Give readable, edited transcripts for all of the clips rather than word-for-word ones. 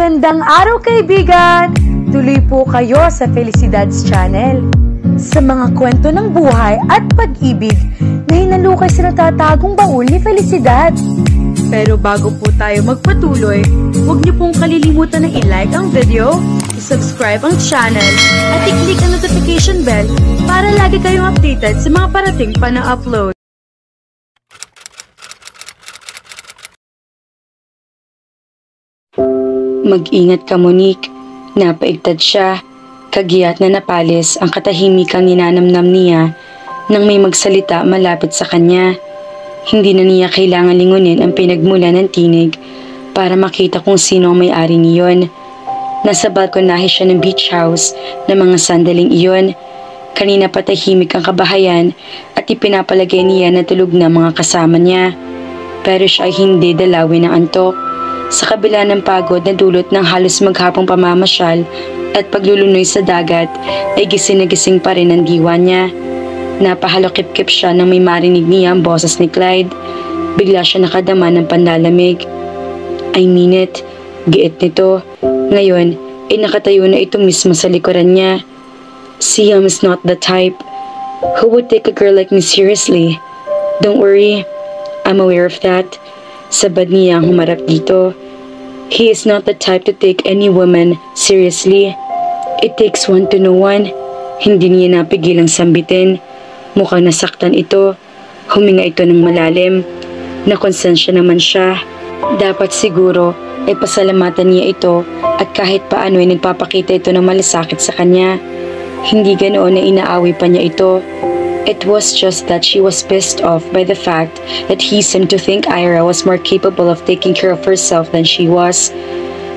Magandang araw kaibigan! Tuloy po kayo sa Felicidad's Channel. Sa mga kwento ng buhay at pag-ibig na hinalukay sa natatagong baul ni Felicidad. Pero bago po tayo magpatuloy, huwag niyo pong kalilimutan na i-like ang video, i-subscribe ang channel, at i-click ang notification bell para lagi kayong updated sa mga parating pa na upload. Mag-ingat ka, Monique. Napaigtad siya. Kagiyat na napalis ang katahimikang ninanamnam niya nang may magsalita malapit sa kanya. Hindi na niya kailangan lingunin ang pinagmula ng tinig para makita kung sino ang may-ari niyon. Nasa balkonahe siya ng beach house na mga sandaling iyon. Kanina pa tahimik ang kabahayan at ipinapalagay niya na tulog na mga kasama niya. Pero siya ay hindi dalawin ng antok. Sa kabila ng pagod na dulot ng halos maghapong pamamasyal at paglulunoy sa dagat, ay gising na gising pa rin ang diwa niya. Napahalokip-kip siya nang may marinig niya ang boses ni Clyde. Bigla siya nakadama ng panlalamig. I mean it, giit nito. Ngayon, ay nakatayo na ito mismo sa likuran niya. Siam is not the type who would take a girl like me seriously. Don't worry, I'm aware of that. Sabad niya ang humarap dito. He is not the type to take any woman seriously. It takes one to know one. Hindi niya napigilang sambitin. Mukhang nasaktan ito. Huminga ito ng malalim. Nakonsensya naman siya. Dapat siguro ay pasalamatan niya ito at kahit paano ay nagpapakita ito ng malasakit sa kanya. Hindi ganoon na inaawi pa niya ito. It was just that she was pissed off by the fact that he seemed to think Ira was more capable of taking care of herself than she was.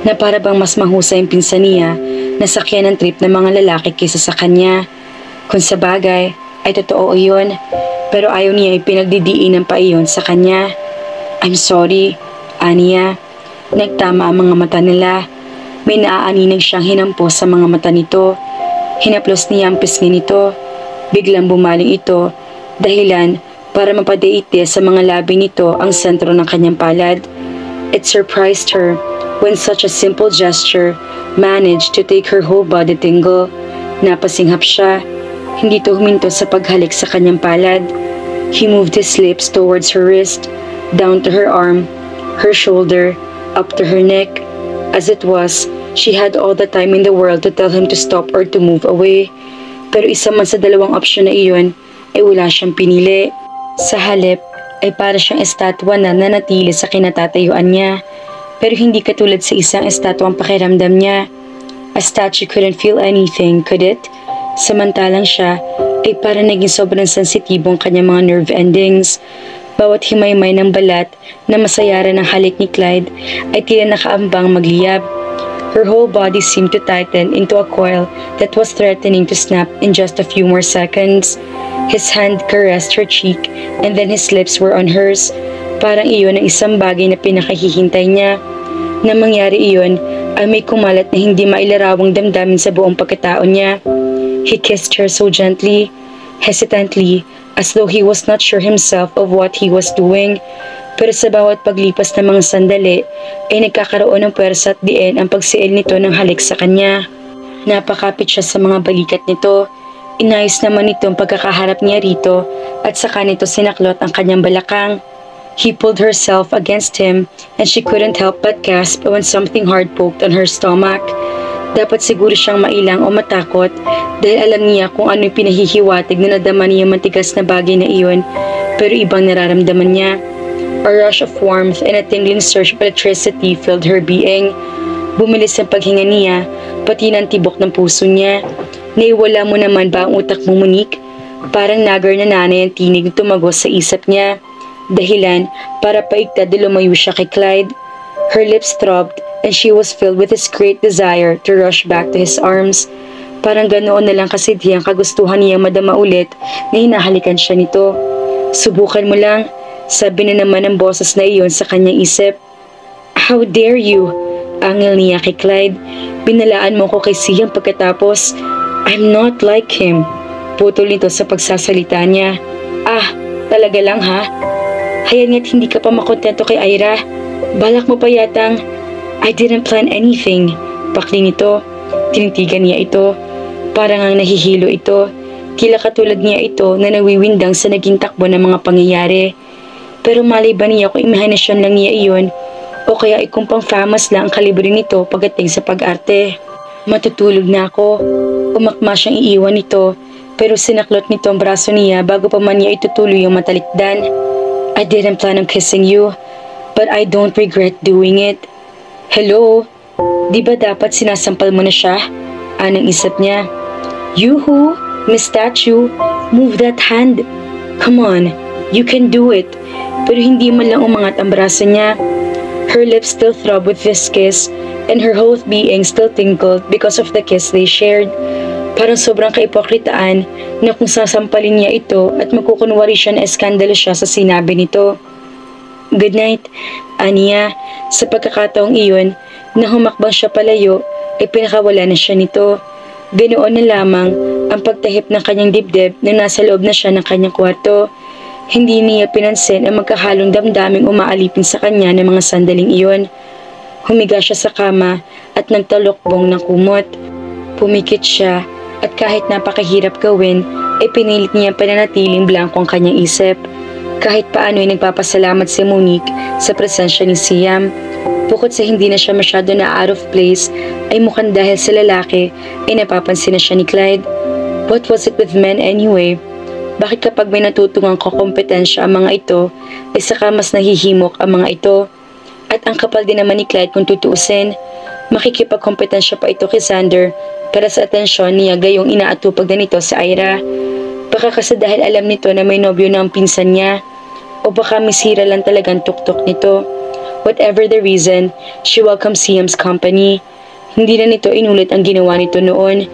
Na para bang mas mahusay ang pinsan niya na sakyan ng trip ng mga lalaki kaysa sa kanya. Kung sa bagay, ay totoo iyon. Pero ayaw niya ipinagdidiinan pa iyon sa kanya. I'm sorry, Anya. Nagtama ang mga mata nila. May naaaninag siyang hinampo sa mga mata nito. Hinaplos niya ang pisngi nito. Biglang bumaling ito, dahilan para mapadaite sa mga labi nito ang sentro ng kanyang palad. It surprised her when such a simple gesture managed to take her whole body tingle. Napasinghap siya, hindi ito huminto sa paghalik sa kanyang palad. He moved his lips towards her wrist, down to her arm, her shoulder, up to her neck. As it was, she had all the time in the world to tell him to stop or to move away. Pero isa man sa dalawang opsyon na iyon, ay wala siyang pinili. Sa halip, ay para siyang estatwa na nanatili sa kinatatayuan niya. Pero hindi katulad sa isang estatwa ang pakiramdam niya. A statue couldn't feel anything, could it? Samantalang siya, ay para naging sobrang sensitibong kanyang mga nerve endings. Bawat himaymay ng balat na masayaran ng halik ni Clyde, ay tila nakaambang magliyab. Her whole body seemed to tighten into a coil that was threatening to snap in just a few more seconds. His hand caressed her cheek and then his lips were on hers. Parang iyon ang isang bagay na pinakahihintay niya. Na mangyari iyon ay may kumalat na hindi mailarawang damdamin sa buong pagkatao niya. He kissed her so gently, hesitantly, as though he was not sure himself of what he was doing. Pero sa bawat paglipas ng mga sandali, ay nagkakaroon ng pwersa at diin ang pagsiil nito ng halik sa kanya. Napakapit siya sa mga balikat nito. Inayos naman nito ang pagkakaharap niya rito at saka nito sinaklot ang kanyang balakang. He pulled herself against him and she couldn't help but gasp when something hard poked on her stomach. Dapat siguro siyang mailang o matakot dahil alam niya kung ano yung pinahihiwatig na nadama niya matigas na bagay na iyon, pero ibang nararamdaman niya. A rush of warmth and a tingling surge of electricity filled her being. Bumilis ang paghinga niya, pati ng tibok ng puso niya. Naiwala mo naman ba ang utak mo, Monique? Parang nagar na nanay ang tinig na tumagos sa isip niya. Dahilan para paigtad na lumayo siya kay Clyde. Her lips throbbed and she was filled with this great desire to rush back to his arms. Parang ganoon na lang kasidhiyang kagustuhan niya madama ulit na hinahalikan siya nito. Subukan mo lang. Sabi na naman ang boses na iyon sa kanyang isip. How dare you? Angil niya kay Clyde. Binalaan mo ko kay Siam pagkatapos. I'm not like him. Putol nito sa pagsasalita niya. Ah, talaga lang ha? Hayaan nga't hindi ka pa makontento kay Ira. Balak mo pa yatang I didn't plan anything. Pakli nito. Tinitigan niya ito. Parang ang nahihilo ito. Tila katulad niya ito na nawiwindang sa naging takbo ng mga pangyayari. Pero malay ba niya kung imahinasyon lang niya iyon o kaya kung pang famous lang ang kalibre nito pagdating sa pag-arte. Matutulog na ako. Umakma siyang iiwan nito pero sinaklot nito ang braso niya bago pa man niya itutuloy yung matalikdan. I didn't plan on kissing you, but I don't regret doing it. Hello? Di ba dapat sinasampal mo na siya? Anong isip niya? Yuhu, Miss Statue, move that hand. Come on, you can do it. Pero hindi man lang umangat ang braso niya. Her lips still throbbed with this kiss and her whole being still tinkled because of the kiss they shared. Parang sobrang kaipokritaan na kung sasampalin niya ito at magkukunwari siya na eskandalo siya sa sinabi nito. Good night, aniya. Sa pagkakataong iyon, na humakbang siya palayo, ay pinakawala na siya nito. Ganoon na lamang ang pagtahip ng kanyang dibdib na nasa loob na siya ng kanyang kwarto. Hindi niya pinansin ang magkahalong damdaming umaalipin sa kanya ng mga sandaling iyon. Humiga siya sa kama at nagtalokbong ng kumot. Pumikit siya at kahit napakahirap gawin, ay pinilit niya pananatiling blanko ang kanyang isip. Kahit paano ay nagpapasalamat si Monique sa presensya ni Siam. Bukod sa hindi na siya masyado na out of place, ay mukhang dahil sa lalaki ay napapansin na siya ni Clyde. What was it with men anyway? Bakit kapag may natutungang kompetensya ang mga ito, ay saka mas nahihimok ang mga ito? At ang kapal din naman ni Clyde kung tutuusin, makikipagkompetensya pa ito kay Xander para sa atensyon niya gayong inaatupag na nito sa Ira. Baka kasi dahil alam nito na may nobyo na ang pinsan niya, o baka misira lang talagang tuktok nito. Whatever the reason, she welcomed Siam's company. Hindi na nito inulit ang ginawa nito noon.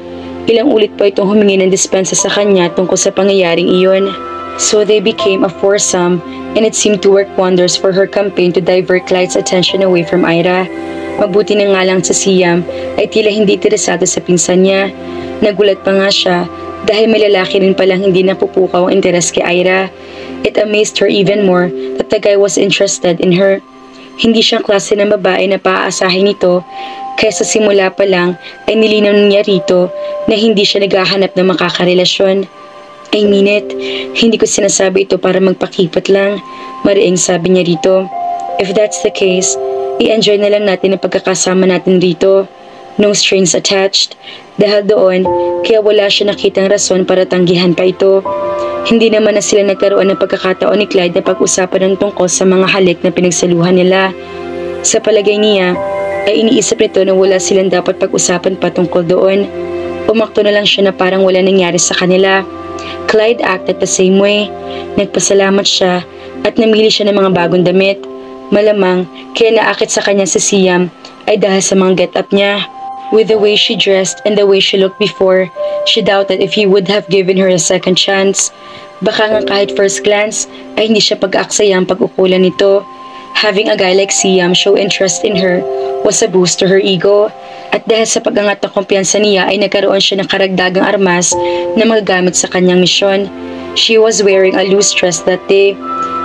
Ilang ulit pa itong humingi ng dispensa sa kanya tungkol sa pangyayaring iyon. So they became a foursome and it seemed to work wonders for her campaign to divert Clyde's attention away from Ira. Mabuti na nga lang sa Siam ay tila hindi interesado sa pinsan niya. Nagulat pa nga siya dahil may lalaki rin palang hindi napupukaw ang interes kay Ira. It amazed her even more that the guy was interested in her. Hindi siyang klase ng babae na paaasahin nito, kaya sa simula pa lang ay nilinaw niya rito na hindi siya naghahanap ng makakarelasyon. I mean it, hindi ko sinasabi ito para magpakipot lang, mariing sabi niya rito. If that's the case, i-enjoy na lang natin ang pagkakasama natin rito. No strings attached. Dahil doon, kaya wala siya nakitang rason para tanggihan pa ito. Hindi naman na sila nagkaroon ng pagkakataon ni Clyde na pag-usapan ng tungkol sa mga halik na pinagsaluhan nila. Sa palagay niya, ay iniisip nito na wala silang dapat pag-usapan pa tungkol doon. Umakto na lang siya na parang wala nangyari sa kanila. Clyde acted the same way. Nagpasalamat siya at namili siya ng mga bagong damit. Malamang, kaya naakit sa kanya si Siam ay dahil sa mga get-up niya. With the way she dressed and the way she looked before, she doubted if he would have given her a second chance. Baka nga kahit first glance ay hindi siya pag-aaksaya ang pag-ukulan nito. Having a guy like Siam show interest in her was a boost to her ego. At dahil sa pag-angat ng kumpiyansa niya ay nagkaroon siya ng karagdagang armas na magagamit sa kanyang misyon. She was wearing a loose dress that day.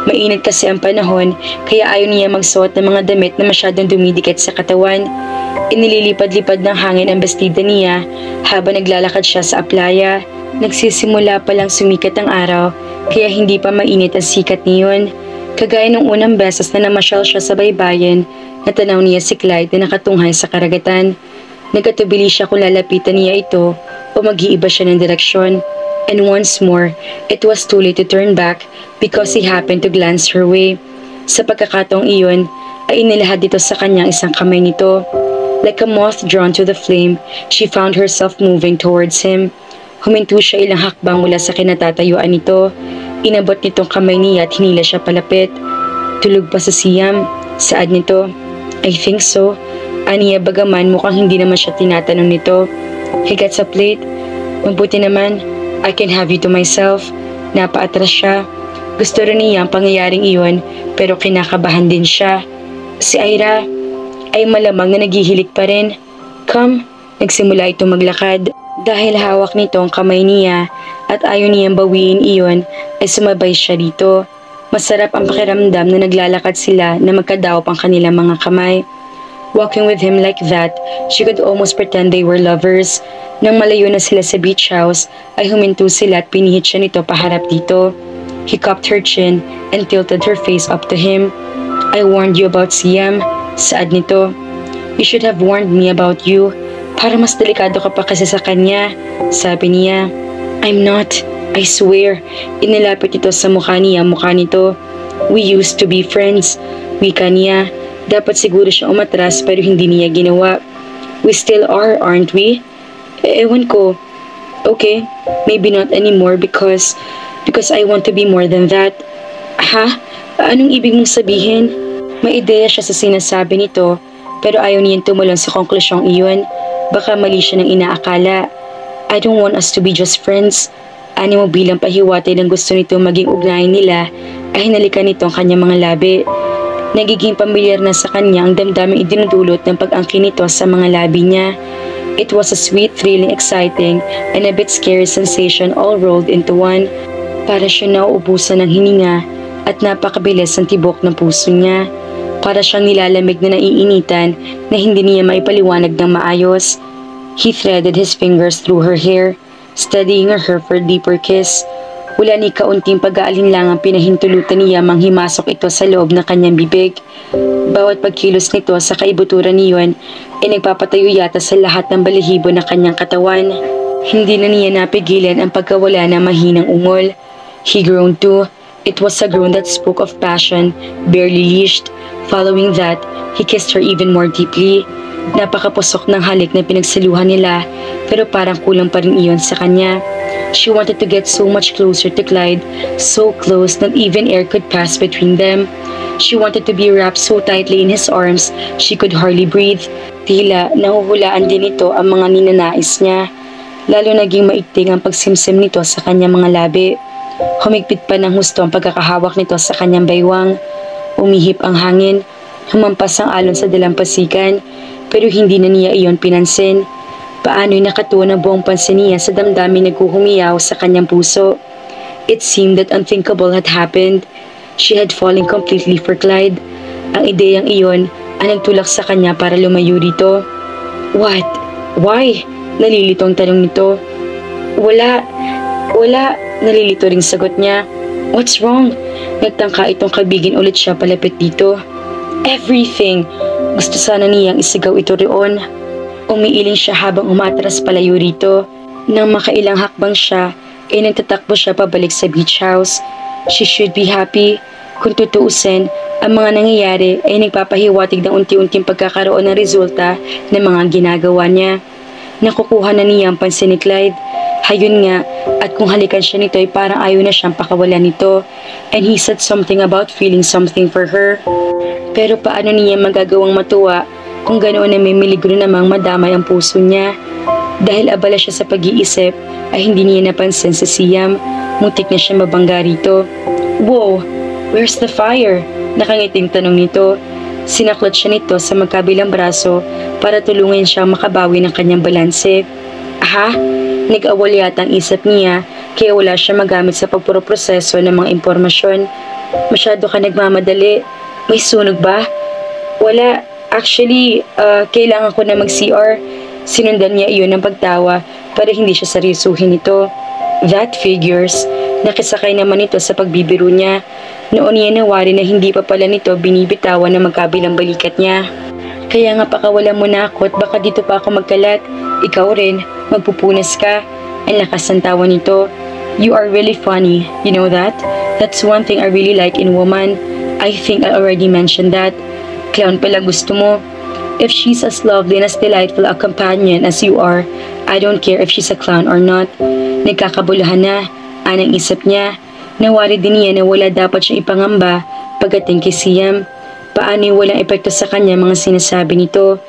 Mainit kasi ang panahon kaya ayaw niya magsuot ng mga damit na masyadong dumidikit sa katawan. Inililipad-lipad ng hangin ang bestida niya habang naglalakad siya sa aplaya. Nagsisimula pa lang sumikat ang araw kaya hindi pa mainit ang sikat niyon. Kagaya nung unang beses na namasyal siya sa baybayin, natanaw niya si Clyde na nakatunghay sa karagatan. Nagkatubili siya kung lalapitan niya ito o mag-iiba siya ng direksyon. And once more, it was too late to turn back because he happened to glance her way. Sa pagkakataong iyon, ay inilahad dito sa kanyang isang kamay nito. Like a moth drawn to the flame, she found herself moving towards him. Huminto siya ilang hakbang mula sa kinatatayuan nito. Inabot nitong kamay niya at hinila siya palapit. Tulog pa sa Siam. Saad nito? I think so. Aniya bagaman mukhang hindi naman siya tinatanong nito. Higat sa plate. Mabuti naman. I can have you to myself. Napaatras siya. Gusto rin niya ang pangyayaring iyon pero kinakabahan din siya. Si Ira ay malamang na naghihilig pa rin. Come, nagsimula itong maglakad. Dahil hawak nito ang kamay niya at ayaw niyang bawiin iyon ay sumabay siya dito. Masarap ang pakiramdam na naglalakad sila na magkadaop ang kanilang mga kamay. Walking with him like that, she could almost pretend they were lovers. Nang malayo na sila sa beach house, ay huminto sila at pinihit siya nito paharap dito. He cupped her chin and tilted her face up to him. I warned you about Siam. Saad nito. You should have warned me about you. Para mas delikado ka pa kasi sa kanya. Sabi niya. I'm not. I swear. Inilapit ito sa mukha nito. We used to be friends. Wika niya. Dapat siguro siya umatras pero hindi niya ginawa. We still are, aren't we? Ewan ko. Okay, maybe not anymore because I want to be more than that. Ha? Anong ibig mong sabihin? May ideya siya sa sinasabi nito pero ayaw niyang tumulong sa konklusyong iyon. Baka mali siya ng inaakala. I don't want us to be just friends. Ani mo bilang pahiwatay ng gusto nito maging ugnayan nila ay hinalikan nito ang kanyang mga labi. Nagiging pamilyar na sa kanya ang damdaming idinudulot ng pag-angkin nito sa mga labi niya. It was a sweet, thrilling, exciting, and a bit scary sensation all rolled into one. Para siya nauubusan ng hininga at napakabilis ang tibok ng puso niya. Para siyang nilalamig na naiinitan na hindi niya maipaliwanag ng maayos. He threaded his fingers through her hair, studying her for a deeper kiss. Wala ni kaunting pag-aalinlangang pinahintulutan niya manghimasok ito sa loob ng kanyang bibig. Bawat pagkilos nito sa kaibuturan niyon ay nagpapatayo yata sa lahat ng balahibo ng kanyang katawan. Hindi na niya napigilan ang pagkawala ng mahinang ungol. He groaned too. It was a groan that spoke of passion, barely leashed. Following that, he kissed her even more deeply. Napakapusok ng halik na pinagsaluhan nila pero parang kulang pa rin iyon sa kanya. She wanted to get so much closer to Clyde, so close that even air could pass between them. She wanted to be wrapped so tightly in his arms, she could hardly breathe. Tila, nahuhulaan din ito ang mga ninanais niya. Lalo naging maigting ang pagsimsim nito sa kanyang mga labi. Humigpit pa ng husto ang pagkakahawak nito sa kanyang baywang. Umihip ang hangin, humampas ang alon sa dalampasikan, pero hindi na niya iyon pinansin. Paano'y nakatuon ang buong pansin niya sa damdamin naghuhumiyaw sa kanyang puso. It seemed that unthinkable had happened. She had fallen completely for Clyde. Ang ideyang iyon ang nagtulak sa kanya para lumayo dito. What? Why? Nalilitong tanong nito. Wala. Nalilito ring sagot niya. What's wrong? Nagtangka itong kabigin ulit siya palapit dito. Everything. Gusto sana niyang isigaw ito roon. Umiiling siya habang umatras palayo rito. Nang makailang hakbang siya, ay nagtatakbo siya pabalik sa beach house. She should be happy. Kung tutuusin, ang mga nangyayari ay nagpapahiwatig ng unti-unting pagkakaroon ng resulta ng mga ginagawa niya. Nakukuha na niya ang pansin ni Clyde. Hayun nga, at kung halikan siya nito ay parang ayaw na siyang pakawalan nito. And he said something about feeling something for her. Pero paano niya magagawang matuwa kung ganoon na may miligro namang madamay ang puso niya? Dahil abala siya sa pag-iisip, ay hindi niya napansin sa Siam. Muntik na siya mabangga rito. Wow, where's the fire? Nakangiting tanong nito. Sinaklot siya nito sa magkabilang braso para tulungan siyang makabawi ng kanyang balanse. Aha, nag-awal yata ang isip niya kaya wala siya magamit sa pagproproseso ng mga impormasyon. Masyado ka nagmamadali. May sunog ba? Wala. Actually, kailangan ko na mag-CR. Sinundan niya iyon ng pagtawa para hindi siya seryosuhin ito. That figures. Nakisakay naman ito sa pagbibiro niya. Noon niya nawari na hindi pa pala nito binibitawan ng magkabilang balikat niya. Kaya nga pakawala mo na ako at baka dito pa ako magkalat. Ikaw rin, magpupunas ka. Ang lakas ng tawa nito. You are really funny, you know that? That's one thing I really like in woman. I think I already mentioned that. Clown pala gusto mo. If she's as lovely and as delightful a companion as you are, I don't care if she's a clown or not. Nagkakabuluhan na, anang isip niya. Nawari din niya na wala dapat siya ipangamba pagdating kay Siam. Paano yung walang epekto sa kanya mga sinasabi nito?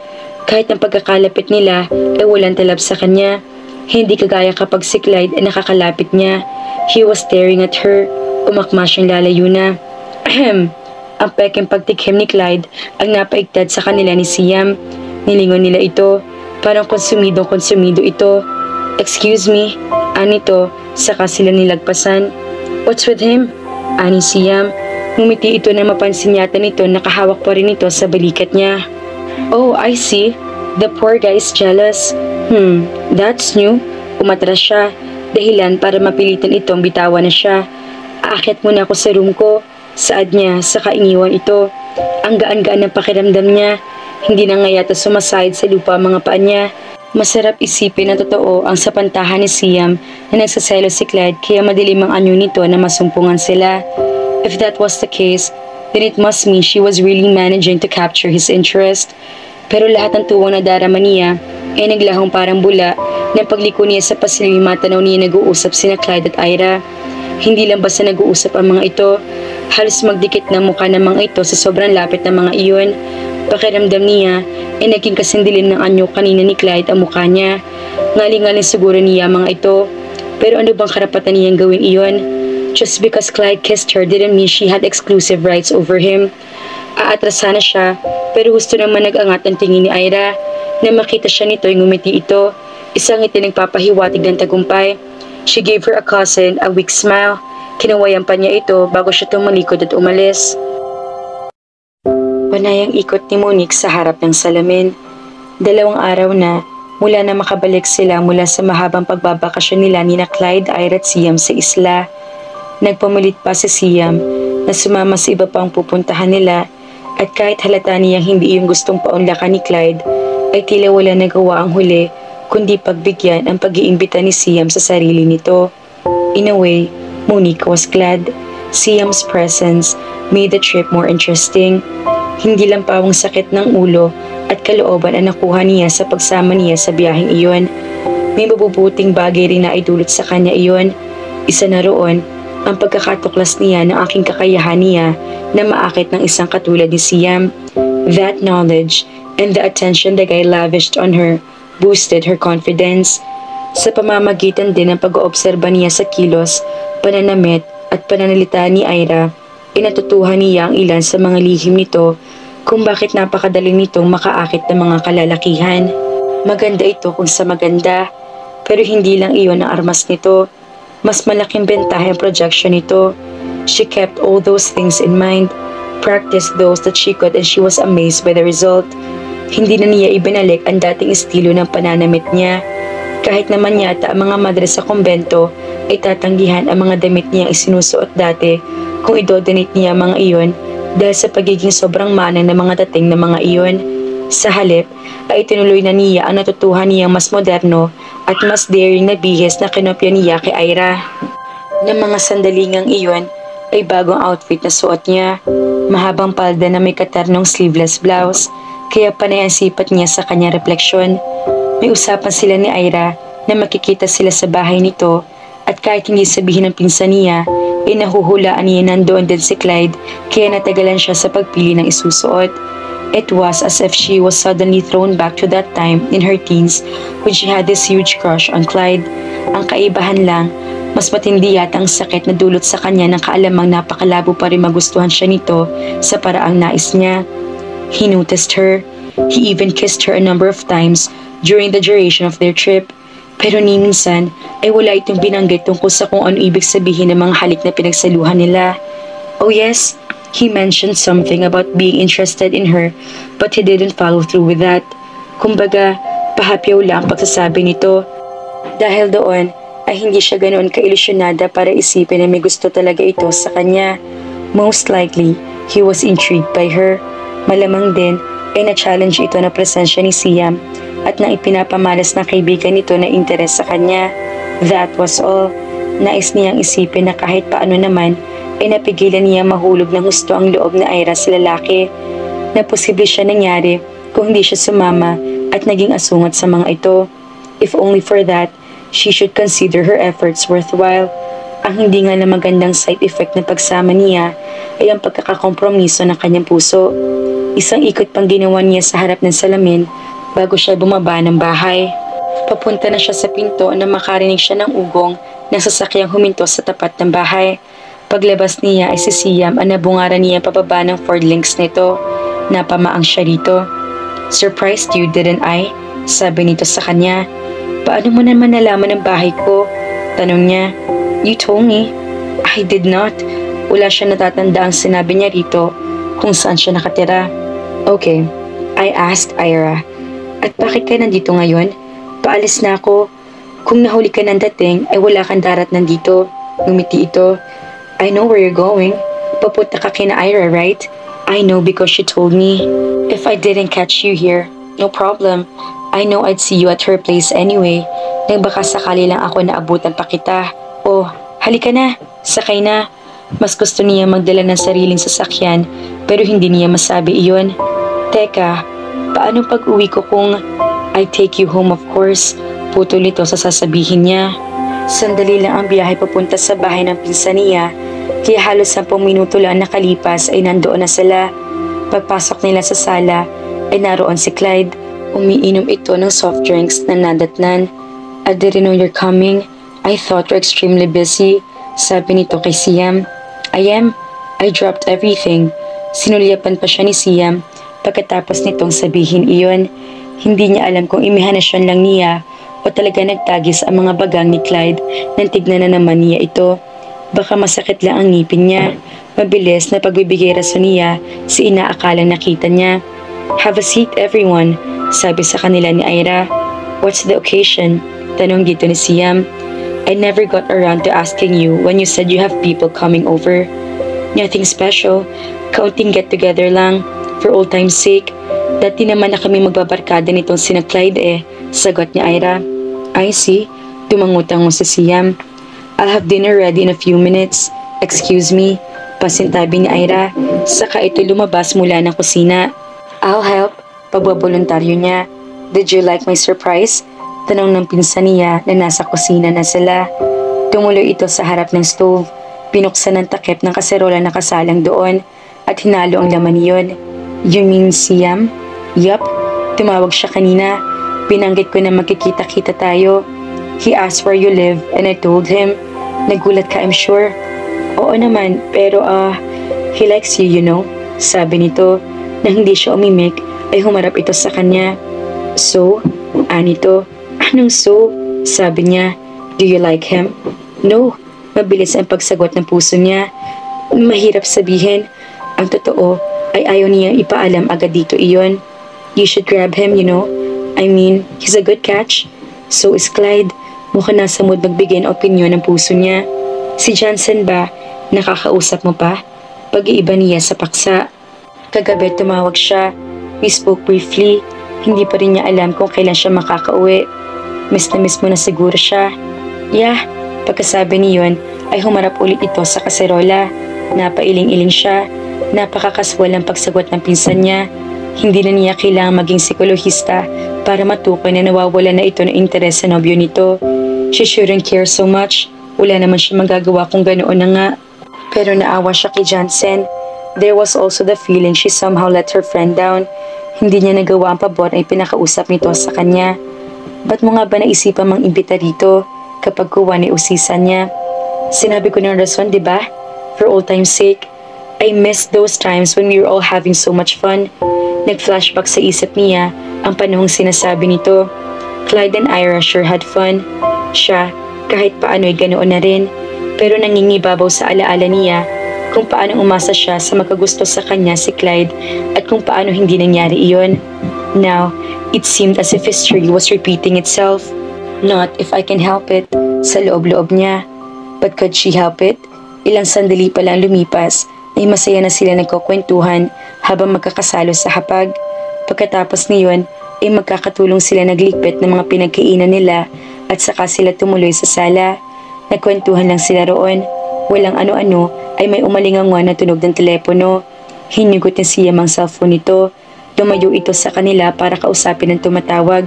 Kahit ang pagkakalapit nila ay walang talab sa kanya. Hindi kagaya kapag si Clyde ay nakakalapit niya. He was staring at her. Umakma siyang lalayo na. Ahem. Ang peking pagtikim ni Clyde ang napaigtad sa kanila ni Siam. Nilingon nila ito. Parang konsumido ito. Excuse me. Anito, saka sila nilagpasan. What's with him? Ani Siam. Ngumiti ito na mapansin yata nito nakahawak pa rin ito sa balikat niya. Oh, I see. The poor guy is jealous. That's new. Umatras siya. Dahilan para mapilitan itong bitawan na siya. Aakyat muna ako sa room ko. Saad niya, saka iniwan ito. Ang gaan-gaan ng pakiramdam niya. Hindi na nga yata sumasayad sa lupa ang mga paa niya. Masarap isipin na totoo ang sapantahan ni Siam na nagsaselo si Clyde kaya madilim ang anyo nito na masumpungan sila. If that was the case, then it must mean she was really managing to capture his interest. Pero lahat ng tuwang na darama niya ay naglahong parang bula nang pagliko niya sa pasilyo matanaw niya nag-uusap sina Clyde at Ira. Hindi lang basta nag-uusap ang mga ito, halos magdikit na mukha ng mga ito sa sobrang lapit ng mga iyon. Pakiramdam niya ay naging kasindilim ng anyo kanina ni Clyde ang mukha niya. Ngaling-ngaling siguro niya mga ito. Pero ano bang karapatan niyang gawin iyon? Just because Clyde kissed her didn't mean she had exclusive rights over him. Aatrasan na siya, pero gusto naman nag-angat ang tingin ni Ira. Na makita siya nito ay ngumiti ito. Isang ngiti nagpapahiwatig ng tagumpay. She gave her cousin a weak smile. Kinawayan pa niya ito bago siya tumalikod at umalis. Panayang ikot ni Monique sa harap ng salamin. 2 araw na mula na makabalik sila mula sa mahabang pagbabakasyon nila ni Clyde, Ira at Siam sa isla. Nagpumulit pa si Siam na sumama sa iba pang pupuntahan nila at kahit halata niyang hindi yung gustong paunlakan ni Clyde ay tila wala nagawa ang huli kundi pagbigyan ang pag-iimbita ni Siam sa sarili nito. In a way, Monique was glad. Siam's presence made the trip more interesting. Hindi lang pawang sakit ng ulo at kalooban ang nakuha niya sa pagsama niya sa biyaheng iyon. May mabubuting bagay rin na idulot sa kanya iyon. Isa na roon ang pagkakatuklas niya ng aking kakayahan niya na maakit ng isang katulad ni Siam. That knowledge and the attention the guy lavished on her boosted her confidence. Sa pamamagitan din ng pag-oobserba niya sa kilos, pananamit at pananalita ni Ira, inatutuhan niya ang ilan sa mga lihim nito kung bakit napakadali nitong makaakit ng mga kalalakihan. Maganda ito kung sa maganda, pero hindi lang iyon ang armas nito. Mas malaking bentahe ang projection nito. She kept all those things in mind, practiced those that she could, and she was amazed by the result. Hindi na niya ibinalik ang dating estilo ng pananamit niya. Kahit naman yata ang mga madre sa kumbento ay tatanggihan ang mga damit niyang isinusuot dati kung idodonate niya mga iyon dahil sa pagiging sobrang manang ng mga dating ng mga iyon. Sa halip ay itinuloy na niya ang natutuhan niyang mas moderno at mas daring na bihis na kinopya niya kay Ira. Ng mga sandalingang iyon ay bagong outfit na suot niya, mahabang palda na may katernong sleeveless blouse, kaya panay ang sipat niya sa kanyang refleksyon. May usapan sila ni Ira na makikita sila sa bahay nito at kahit hindi sabihin ng pinsan niya, ay nahuhulaan niya nandoon din si Clyde kaya natagalan siya sa pagpili ng isusuot. It was as if she was suddenly thrown back to that time in her teens when she had this huge crush on Clyde. Ang kaibahan lang, mas matindi yata ang sakit na dulot sa kanya ng kaalamang napakalabo pa rin magustuhan siya nito sa paraang nais niya. He noticed her. He even kissed her a number of times during the duration of their trip. Pero ni minsan ay wala itong binanggit tungkol sa kung ano ibig sabihin ng mga halik na pinagsaluhan nila. Oh yes, he mentioned something about being interested in her but he didn't follow through with that. Kumbaga, pahapyaw lang ang pagsasabi nito. Dahil doon ay hindi siya ganoon kailusyonada para isipin na may gusto talaga ito sa kanya. Most likely, he was intrigued by her. Malamang din ay na-challenge ito na presensya ni Siam at nang ipinapamalas ng kaibigan nito na interes sa kanya. That was all. Nais niyang isipin na kahit paano naman ay napigilan niya mahulog ng gusto ang loob na Ira sa lalaki. Na posible siya nangyari kung hindi siya sumama at naging asungat sa mga ito. If only for that, she should consider her efforts worthwhile. Ang hindi nga na magandang side effect ng pagsama niya ay ang pagkakakompromiso ng kanyang puso. Isang ikot pang ginawa niya sa harap ng salamin bago siya bumaba ng bahay. Papunta na siya sa pinto na makarinig siya ng ugong ng sasakyang huminto sa tapat ng bahay. Paglabas niya ay si Siam ang nabungaran niya pababa ng Ford Links nito. Napamaang siya rito. Surprised you, didn't I? Sabi nito sa kanya. Paano mo naman nalaman ang bahay ko? Tanong niya. You told me. I did not. Wala siya natatanda ang sinabi niya rito kung saan siya nakatira. Okay, I asked Ira. At bakit ka nandito ngayon? Paalis na ako. Kung nahuli ka ng dating, ay wala kang darat nandito. Ngumiti ito. I know where you're going. Papunta ka kina Ira, right? I know because she told me. If I didn't catch you here, no problem. I know I'd see you at her place anyway. Nagbaka sakali lang ako na abutan pa kita. Oh, halika na. Sakay na. Mas gusto niya magdala ng sariling sasakyan pero hindi niya masabi iyon. Teka, paano pag uwi ko kung I take you home of course? Putol ito sa sasabihin niya. Sandali lang ang biyahe papunta sa bahay ng pinsan niya, kaya halos 10 minuto lang nakalipas ay nandoon na sila. Pagpasok nila sa sala ay naroon si Clyde. Umiinom ito ng soft drinks na nadatnan. I didn't know you're coming. I thought you're extremely busy. Sabi nito kay Siam. I am. I dropped everything. Sinulyapan pa siya ni Siam pagkatapos nitong sabihin iyon. Hindi niya alam kung imihanasyon lang niya o talaga nagtagis ang mga bagang ni Clyde nang tignan na naman niya ito. Baka masakit lang ang ngipin niya. Mabilis na pagbibigay rason niya si inaakalang nakita niya. Have a seat everyone, sabi sa kanila ni Ira. What's the occasion? Tanong dito ni Siam. I never got around to asking you when you said you have people coming over. Nothing special. Kaunting get-together lang. For old time's sake. Dati naman na kami magbabarkada nitong sina Clyde eh. Sagot ni Ira. I see. Tumangutang mo si Siam. I'll have dinner ready in a few minutes. Excuse me. Pasintabi ni Ira. Saka ito lumabas mula ng kusina. I'll help. Pagbaboluntaryo niya. Did you like my surprise? Tanong ng pinsan niya na nasa kusina na sila. Tumuloy ito sa harap ng stove. Pinuksan ng takip ng kaserola na kasalang doon at hinalo ang laman niyon. You mean Siam? Yup. Tumawag siya kanina. Binanggit ko na magkikita-kita tayo. He asked where you live and I told him. Nagulat ka, I'm sure. Oo naman, pero he likes you, you know. Sabi nito. Nang hindi siya umimik, ay humarap ito sa kanya. So? Anito? Anong so? Sabi niya. Do you like him? No. Mabilis ang pagsagot ng puso niya. Mahirap sabihin. Ang totoo ay ayaw niya ipaalam agad dito iyon. You should grab him, you know. I mean, he's a good catch. So is Clyde. Mukhang nasa mood magbigay ng opinyon ng puso niya. Si Johnson ba? Nakakausap mo pa? Pag-iiba niya sa paksa. Kagabi tumawag siya. We spoke briefly. Hindi pa rin niya alam kung kailan siya makakauwi. Miss na miss mo na siguro siya. Yeah. Pagkasabi niyon ay humarap ulit ito sa kaserola. Napailing-iling siya. Napakakaswal ang pagsagot ng pinsan niya. Hindi na niya kailangang maging psikolohista para matukoy na nawawala na ito ng interes sa nobyo nito. She shouldn't care so much. Wala naman siya magagawa kung ganoon na nga. Pero naawa siya kay Johnson. There was also the feeling she somehow let her friend down. Hindi niya nagawa ang pabor ay pinakausap nito sa kanya. Ba't mo nga ba naisipan mang imbita dito kapag kuwan ay usisan niya? Sinabi ko ng rason, di ba? For old time's sake. I miss those times when we were all having so much fun. Nag-flashback sa isip niya ang panahong sinasabi nito. Clyde and Ira sure had fun. Siya, kahit paano ay ganoon na rin. Pero nangingibabaw sa alaala niya kung paano umasa siya sa makagusto sa kanya si Clyde at kung paano hindi nangyari iyon. Now, it seemed as if history was repeating itself. Not if I can help it, sa loob-loob niya. But could she help it? Ilang sandali pa lang lumipas ay masaya na sila nagkukwentuhan habang magkakasalo sa hapag. Pagkatapos niyon ay magkakatulong sila nagligpit ng mga pinagkainan nila at saka sila tumuloy sa sala. Nagkwentuhan lang sila roon. Walang ano-ano ay may umalingangan na tunog ng telepono. Hinugot ni Siam ang cellphone nito. Lumayo ito sa kanila para kausapin ang tumatawag.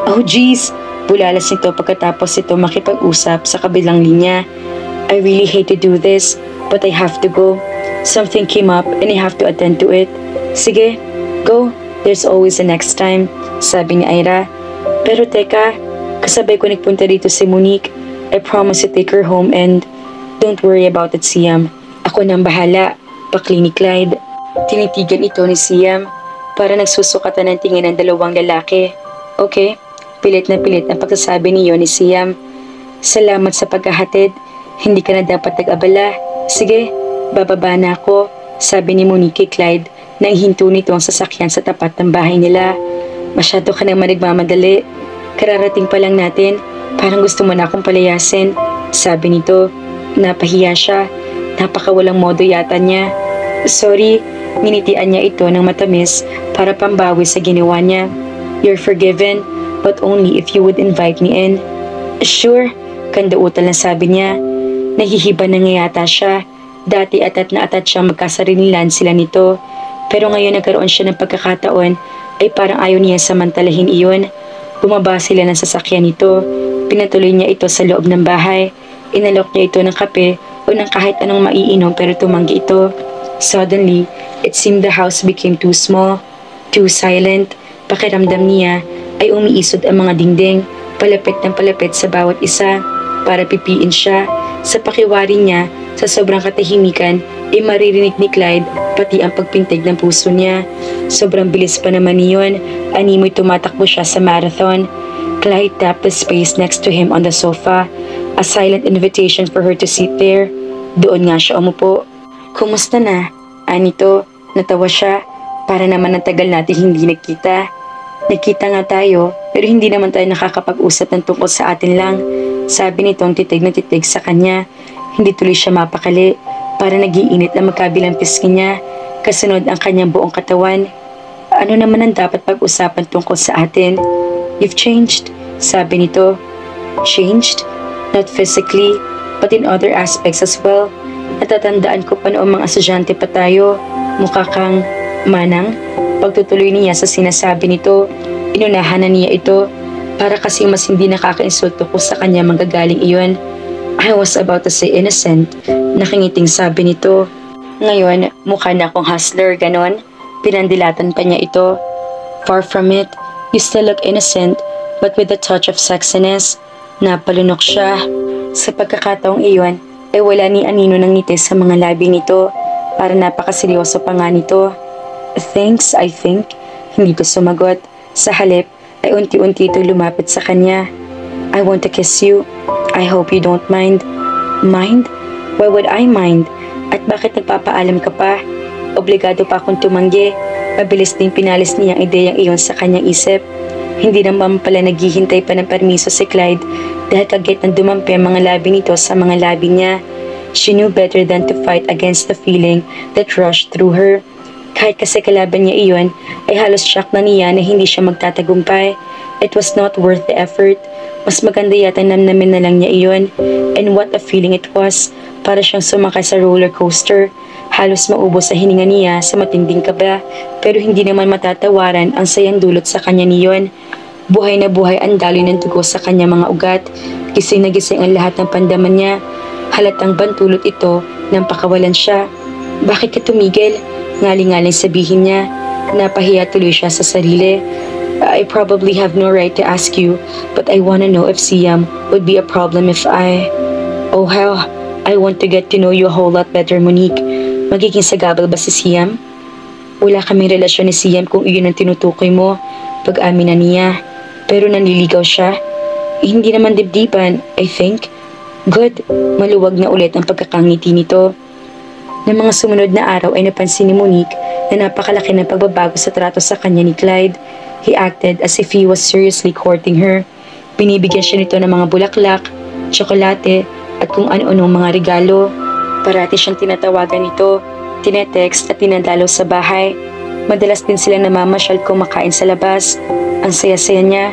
Oh jeez! Bulalas nito pagkatapos ito makipag-usap sa kabilang linya. I really hate to do this, but I have to go. Something came up and I have to attend to it. Sige, go. There's always a next time, sabi ni Ira. Pero teka, kasabay ko nagpunta dito si Monique. I promise to take her home and don't worry about it, Siam. Ako nang bahala, pakli ni Clyde. Tinitigan ito ni Siam para nagsusukatan ng tingin ng dalawang lalaki. Okay, pilit na pagsasabi niyo ni Siam. Salamat sa paghahatid. Hindi ka na dapat nag-abala. Sige, bababa na ako, sabi ni Monique kay Clyde nang hinto nito ang sasakyan sa tapat ng bahay nila. Masyado ka naman nagmamadali. Kararating pa lang natin. Parang gusto mo na akong palayasin. Sabi nito. Napahiya siya. Napakawalang modo yata niya. Sorry, nginitian niya ito ng matamis para pambawi sa ginawa niya. You're forgiven, but only if you would invite me in. Sure, kandautal na sabi niya. Nahihiba na nga yata siya. Dati atat na atat siyang magkasarinilan sila nito. Pero ngayon nagkaroon siya ng pagkakataon ay parang ayaw niya samantalahin iyon. Bumaba sila ng sasakyan nito. Pinatuloy niya ito sa loob ng bahay. Inalok niya ito ng kape o ng kahit anong maiinom pero tumanggi ito. Suddenly, it seemed the house became too small, too silent. Pakiramdam niya ay umiisod ang mga dingding, palapit ng palapit sa bawat isa para pipiin siya. Sa pakiwari niya, sa sobrang katahimikan, ay maririnig ni Clyde pati ang pagpintig ng puso niya. Sobrang bilis pa naman niyon, animoy tumatakbo siya sa marathon. Clyde tapped the space next to him on the sofa, a silent invitation for her to sit there. Doon nga siya umupo. Kumusta na? Anito, natawa siya. Para naman ang tagal natin hindi nagkita. Nagkita nga tayo, pero hindi naman tayo nakakapag-usap ng tungkol sa atin lang. Sabi nitong titig na titig sa kanya. Hindi tuloy siya mapakali. Para nagiinit ang magkabilang pisngi niya. Kasunod ang kanyang buong katawan. Ano naman ang dapat pag-usapan tungkol sa atin? You've changed, sabi nito. Changed? Not physically, but in other aspects as well. Natatandaan ko pa noong mga estudyante pa tayo. Mukha kang manang. Pagtutuloy niya sa sinasabi nito, inunahan na niya ito. Para kasi mas hindi nakaka-insulto ko sa kanya manggagaling iyon. I was about to say innocent. Nakingiting sabi nito. Ngayon, mukha na akong hustler, ganon. Pinandilatan pa niya ito. Far from it, you still look innocent, but with a touch of sexiness. Napalunok siya. Sa pagkakataong iyon, ay wala ni anino ng ngiti sa mga labi nito. Para napakaseryoso pa nga nito. Thanks, I think. Hindi ko sumagot. Sa halip, ay unti-unti ito lumapit sa kanya. I want to kiss you. I hope you don't mind. Mind? Why would I mind? At bakit nagpapaalam ka pa? Obligado pa akong tumanggi. Mabilis din pinalis niya ang ideyang iyon sa kanyang isip. Hindi naman pala naghihintay pa ng permiso si Clyde dahil kagit ng dumampi ang mga labi nito sa mga labi niya. She knew better than to fight against the feeling that rushed through her. Kahit kasi kalaban niya iyon, ay halos shock na niya na hindi siya magtatagumpay. It was not worth the effort. Mas maganda yata namnamin na lang niya iyon. And what a feeling it was. Para siyang sumakay sa roller coaster. Halos maubos sa hininga niya sa matinding kaba. Pero hindi naman matatawaran ang sayang dulot sa kanya niyon. Buhay na buhay ang daloy ng dugo sa kanya mga ugat. Gising na gising ang lahat ng pandaman niya. Halatang bantulot ito nang pakawalan siya. Bakit ka tumigil? Ngaling-ngaling sabihin niya. Napahiya tuloy siya sa sarili. I probably have no right to ask you, but I wanna know if Siam would be a problem if I... Oh hell, I want to get to know you a whole lot better, Monique. Magiging sagabal ba si Siam? Wala kaming relasyon ni Siam kung iyon ang tinutukoy mo. Pag-amin na niya. Pero nanliligaw siya. Hindi naman dibdiban, I think. Good. Maluwag na ulit ang pagkakangiti nito. Ng mga sumunod na araw ay napansin ni Monique na napakalaki ng pagbabago sa trato sa kanya ni Clyde. He acted as if he was seriously courting her. Binibigyan siya nito ng mga bulaklak, tsokolate, at kung ano-anong mga regalo. Parati siyang tinatawagan nito, tinetext at tinadalaw sa bahay. Madalas din sila namamasyal kumakain sa labas. Ang saya-saya niya.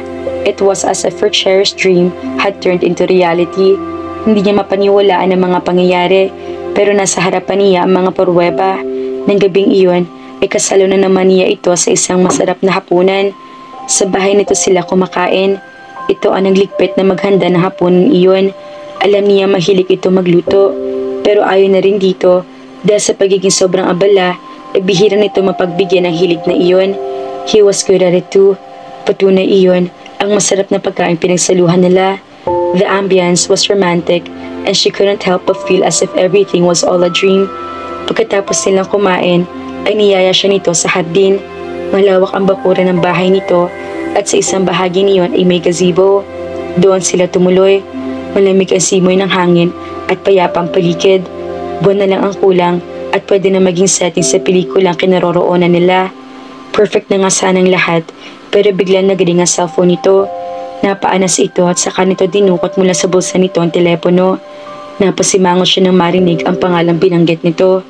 It was as if her cherished dream had turned into reality. Hindi niya mapaniwalaan ang mga pangyayari, pero nasa harapan niya ang mga pruweba. Nang gabing iyon, ay kasalo na naman niya ito sa isang masarap na hapunan. Sa bahay nito sila kumakain. Ito ang nagligpit na maghanda ng hapunan iyon. Alam niya mahilig ito magluto, pero ayaw na rin dito dahil sa pagiging sobrang abala, ay bihira nito mapagbigyan ng hilig na iyon. He was good at it too. Patunay iyon ang masarap na pagkain pinagsaluhan nila. The ambience was romantic and she couldn't help but feel as if everything was all a dream. Pagkatapos nilang kumain, ay niyaya siya nito sa hardin. Malawak ang bakuran ng bahay nito at sa isang bahagi niyon ay may gazebo. Doon sila tumuloy. Malamig ang simoy ng hangin at payapang paligid. Buwan na lang ang kulang at pwede na maging setting sa pelikulang kinaroroonan nila. Perfect na nga sanang lahat, Pero biglang nagring ang cellphone nito. Napaanas ito at saka nito dinukot mula sa bulsa nito ang telepono. Napasimangot siya nang marinig ang pangalang binanggit nito.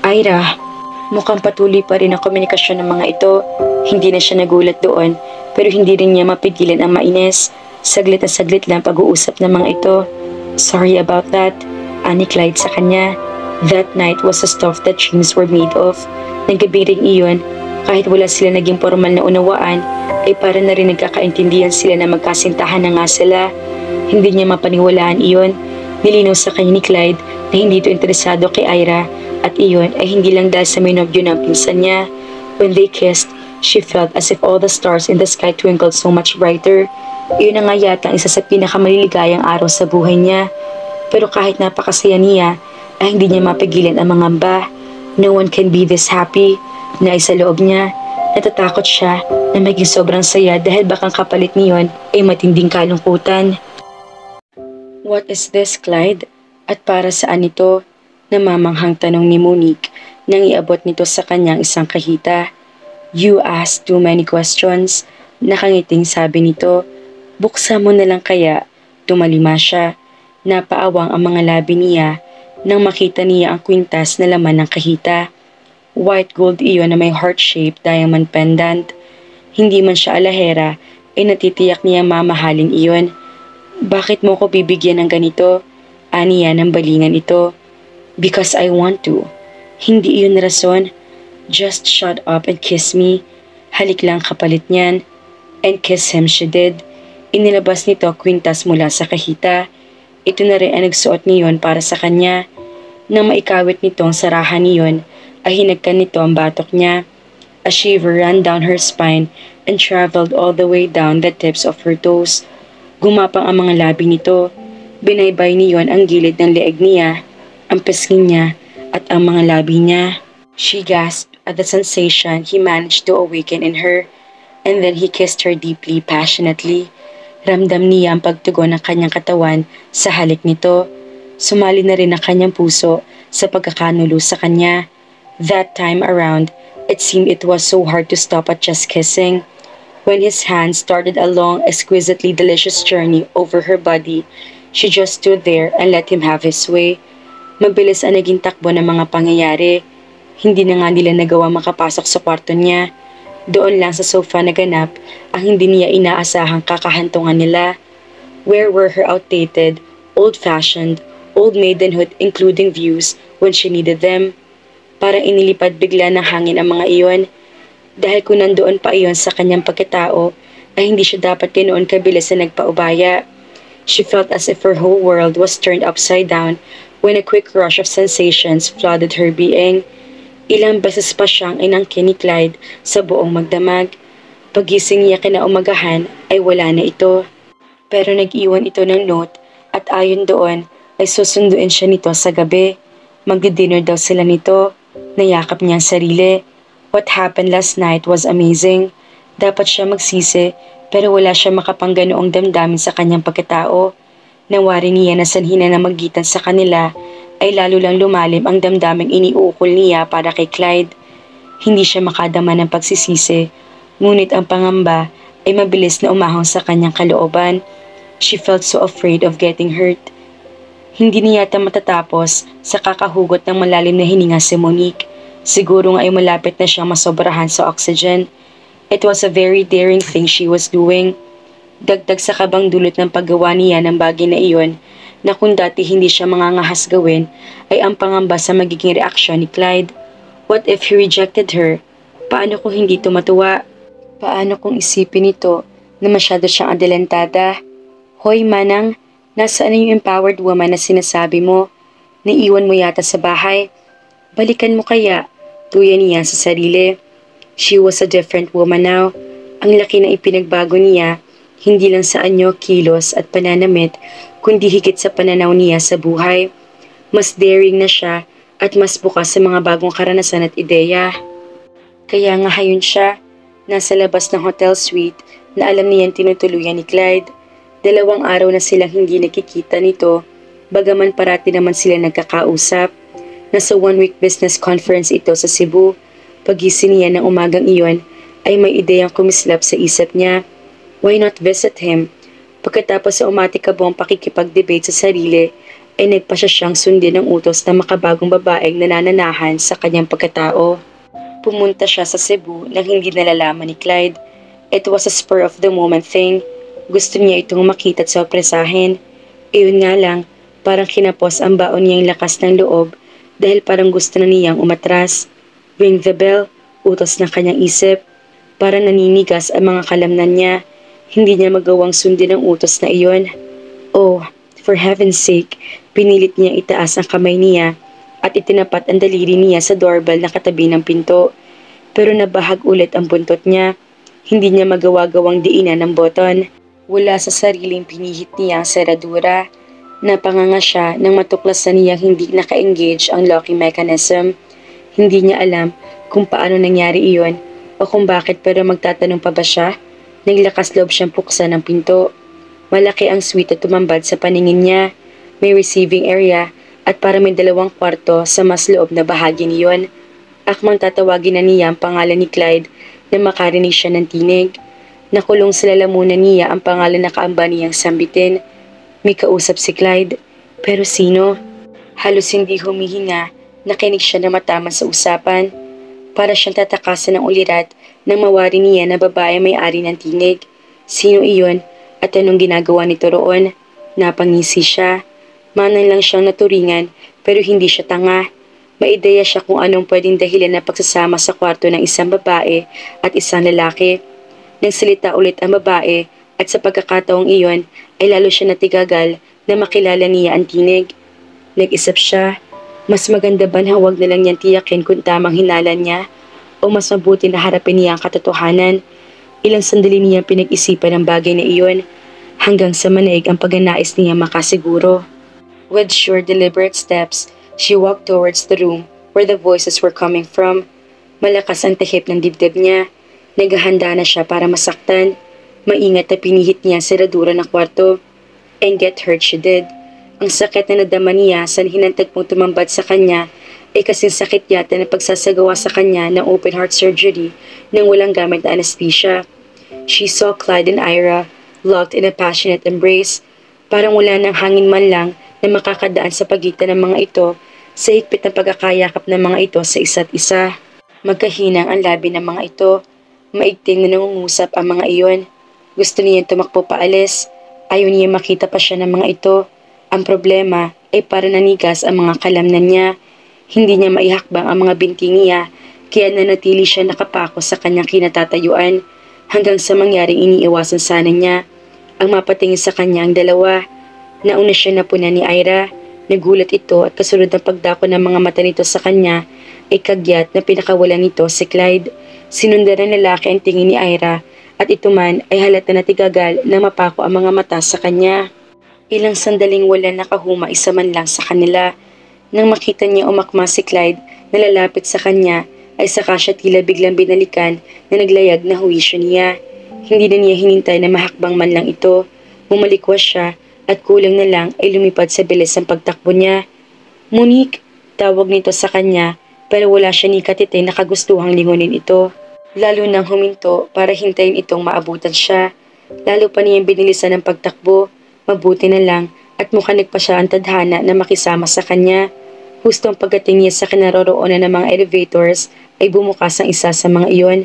Ira. Mukhang patuloy pa rin ang komunikasyon ng mga ito. Hindi na siya nagulat doon, pero hindi rin niya mapigilan ang mainis. Saglit na saglit lang pag-uusap ng mga ito. Sorry about that, ani Clyde sa kanya. That night was the stuff that dreams were made of. Nagabi ring iyon, kahit wala sila naging formal na unawaan, ay para na rin nagkakaintindihan sila na magkasintahan na nga sila. Hindi niya mapaniwalaan iyon. Nilinaw sa kanya ni Clyde na hindi ito interesado kay Ira, at iyon ay hindi lang dahil sa may nobyo ng pinsan niya. When they kissed, she felt as if all the stars in the sky twinkled so much brighter. Iyon na nga yata ang isa sa pinakamaliligayang araw sa buhay niya. Pero kahit napakasaya niya, ay hindi niya mapigilan ang mangamba. No one can be this happy. Na sa loob niya, natatakot siya na maging sobrang saya dahil bakang kapalit niyon ay matinding kalungkutan. What is this, Clyde? At para saan ito? Namamanghang tanong ni Monique nang iabot nito sa kanyang isang kahita. You ask too many questions. Nakangiting sabi nito. Buksan mo na lang kaya. Tumalima siya. Napaawang ang mga labi niya nang makita niya ang kwintas na laman ng kahita. White gold iyon na may heart-shaped diamond pendant. Hindi man siya alahera, ay natitiyak niya mamahalin iyon. Bakit mo ko bibigyan ng ganito? Aniya ng balingan ito. Because I want to. Hindi iyon rason. Just shut up and kiss me. Halik lang kapalit niyan. And kiss him she did. Inilabas nito kwintas mula sa kahita. Ito na rin ang nagsuot niyon para sa kanya. Nang maikawit nitong sarahan niyon, ay hinagkan nito ang batok niya. A shiver ran down her spine and traveled all the way down the tips of her toes. Gumapang ang mga labi nito. Binaybay niyon ang gilid ng leeg niya, ang pisngi niya, at ang mga labi niya. She gasped at the sensation he managed to awaken in her, and then he kissed her deeply, passionately. Ramdam niya ang pagtugon ng kanyang katawan sa halik nito. Sumali na rin ang kanyang puso sa pagkakanulo sa kanya. That time around, it seemed it was so hard to stop at just kissing. When his hands started a long, exquisitely delicious journey over her body, she just stood there and let him have his way. Mabilis ang naging takbo ng mga pangyayari. Hindi na nga nila nagawa makapasok sa kwarto niya. Doon lang sa sofa naganap ang hindi niya inaasahang kakahantungan nila. Where were her outdated, old-fashioned, old maidenhood including views when she needed them? Parang inilipad bigla ng hangin ang mga iyon. Dahil kung nandoon pa iyon sa kanyang pagkatao, ay hindi siya dapat ganoon kabilis na nagpaubaya. She felt as if her whole world was turned upside down when a quick rush of sensations flooded her being. Ilang beses pa siyang inangkin ni Clyde sa buong magdamag. Pagising niya kinaumagahan ay wala na ito. Pero nag-iwan ito ng note at ayon doon ay susunduin siya nito sa gabi. Magdi-dinner daw sila nito. Nayakap niya ang sarili. What happened last night was amazing. Dapat siya magsisi pero wala siya makapangganoong damdamin sa kanyang pagkatao. Nawari niya na sanhin na magitan sa kanila ay lalo lang lumalim ang damdaming iniukol niya para kay Clyde. Hindi siya makadama ng pagsisisi, ngunit ang pangamba ay mabilis na umahon sa kanyang kalooban. She felt so afraid of getting hurt. Hindi niya yata matatapos sa kakahugot ng malalim na hininga si Monique. Siguro nga ay malapit na siyang masobrahan sa oxygen. It was a very daring thing she was doing. Dagdag sa kabang dulot ng paggawa niya ng bagay na iyon na kung dati hindi siya mangangahas gawin ay ang pangamba sa magiging reaksyon ni Clyde. What if he rejected her? Paano kung hindi ito matuwa? Paano kung isipin nito na masyado siyang adelantada? Hoy Manang, nasaan yung empowered woman na sinasabi mo? Naiwan mo yata sa bahay. Balikan mo kaya? Tuya niya sa sarili. She was a different woman now. Ang laki na ipinagbago niya, hindi lang sa anyo, kilos at pananamit, kundi higit sa pananaw niya sa buhay. Mas daring na siya at mas bukas sa mga bagong karanasan at ideya. Kaya nga hayon siya, nasa labas ng hotel suite na alam niyang tinutuluyan ni Clyde. 2 araw na silang hindi nakikita nito, bagaman parati naman sila nagkakausap. Nasa 1-week business conference ito sa Cebu. Pagising niya ng umagang iyon, ay may ideyang kumislap sa isip niya. Why not visit him? Pagkatapos sa umatikabong pakikipag-debate sa sarili, ay nagpasya siyang sundin ng utos na makabagong babaeng nanananahan sa kanyang pagkatao. Pumunta siya sa Cebu nang hindi nalalaman ni Clyde. It was a spur-of-the-moment thing. Gusto niya itong makita at sorpresahin. Iyon nga lang, parang kinapos ang baon niyang lakas ng loob dahil parang gusto na niyang umatras. Ring the bell, utos ng kanyang isip. Parang naninigas ang mga kalamnan niya. Hindi niya magawang sundin ang utos na iyon. Oh, for heaven's sake, pinilit niyang itaas ang kamay niya at itinapat ang daliri niya sa doorbell na katabi ng pinto. Pero nabahag ulit ang buntot niya. Hindi niya magawa-gawang diinan ng boton. Wala sa sariling pinihit niya ang seradura. Napanganga siya nang matuklasan niyang hindi naka-engage ang locking mechanism. Hindi niya alam kung paano nangyari iyon o kung bakit, pero magtatanong pa ba siya? Naglakas loob siyang buksan ang pinto. Malaki ang suite at tumambad sa paningin niya. May receiving area at para may 2 kwarto sa mas loob na bahagi niyon. Akmang tatawagin na niya ang pangalan ni Clyde na makarinig siya ng tinig. Nakulong sa lalamunan niya ang pangalan na kaamba niyang sambitin. May kausap si Clyde. Pero sino? Halos hindi humihinga, nakinig siya na mataman sa usapan. Para siyang tatakasan ng ulirat nang mawari niya na babae may-ari ng tinig. Sino iyon at anong ginagawa nito roon? Napangisi siya. Manang lang siyang naturingan pero hindi siya tanga. May ideya siya kung anong pwedeng dahilan na pagsasama sa kwarto ng isang babae at isang lalaki. Nagsalita ulit ang babae at sa pagkakataong iyon ay lalo siya natigagal na makilala niya ang tinig. Nag-isip siya, mas maganda ba na huwag na lang niyang tiyakin kung tamang hinala niya o mas mabuti na harapin niya ang katotohanan. Ilang sandali niya pinag-isipan ang bagay na iyon hanggang sa manaig ang pagnanais niya makasiguro. With sure deliberate steps, she walked towards the room where the voices were coming from. Malakas ang tahip ng dibdib niya. Naghahanda na siya para masaktan. Maingat na pinihit niya ang seradura ng kwarto. And get hurt she did. Ang sakit na nadama niya sa hinantagpong tumambad sa kanya ay kasing sakit yata na pagsasagawa sa kanya ng open heart surgery nang walang gamit na anesthesia. She saw Clyde and Ira locked in a passionate embrace. Parang wala nang hangin man lang na makakadaan sa pagitan ng mga ito sa higpit ng pagkakayakap ng mga ito sa isa't isa. Magkahinang ang labi ng mga ito. Maigting na nangungusap ang mga iyon. Gusto niya tumakbo paalis. Ayaw niya makita pa siya ng mga ito. Ang problema ay para nanigas ang mga kalamnan niya. Hindi niya maihakbang ang mga binti niya, kaya nanatili siya nakapako sa kanyang kinatatayuan hanggang sa mangyaring iniiwasan sana niya. Ang mapatingin sa kanya ang dalawa. Nauna siya napunan ni Ira. Nagulat ito at kasunod ng pagdako ng mga mata nito sa kanya ay kagyat na pinakawalan nito si Clyde. Sinundan ng lalaki ang tingin ni Ira at ito man ay halata na tigagal na mapako ang mga mata sa kanya. Ilang sandaling wala nakahuma isa man lang sa kanila. Nang makita niya umakma si Clyde na lalapit sa kanya ay saka siya tila biglang binalikan na naglayag na huwisyo niya. Hindi na niya hinintay na mahakbang man lang ito. Bumalikwas siya at kulang na lang ay lumipad sa bilis ang pagtakbo niya. Monique, tawag nito sa kanya pero wala siya ni katitay na kagustuhang lingunin ito. Lalo nang huminto para hintayin itong maabutan siya. Lalo pa niyang binilisan ang pagtakbo. Mabuti na lang at mukhang nagpa siya ang tadhana na makisama sa kanya. Hustong pagdating niya sa kinaroroonan ng mga elevators ay bumukas ang isa sa mga iyon.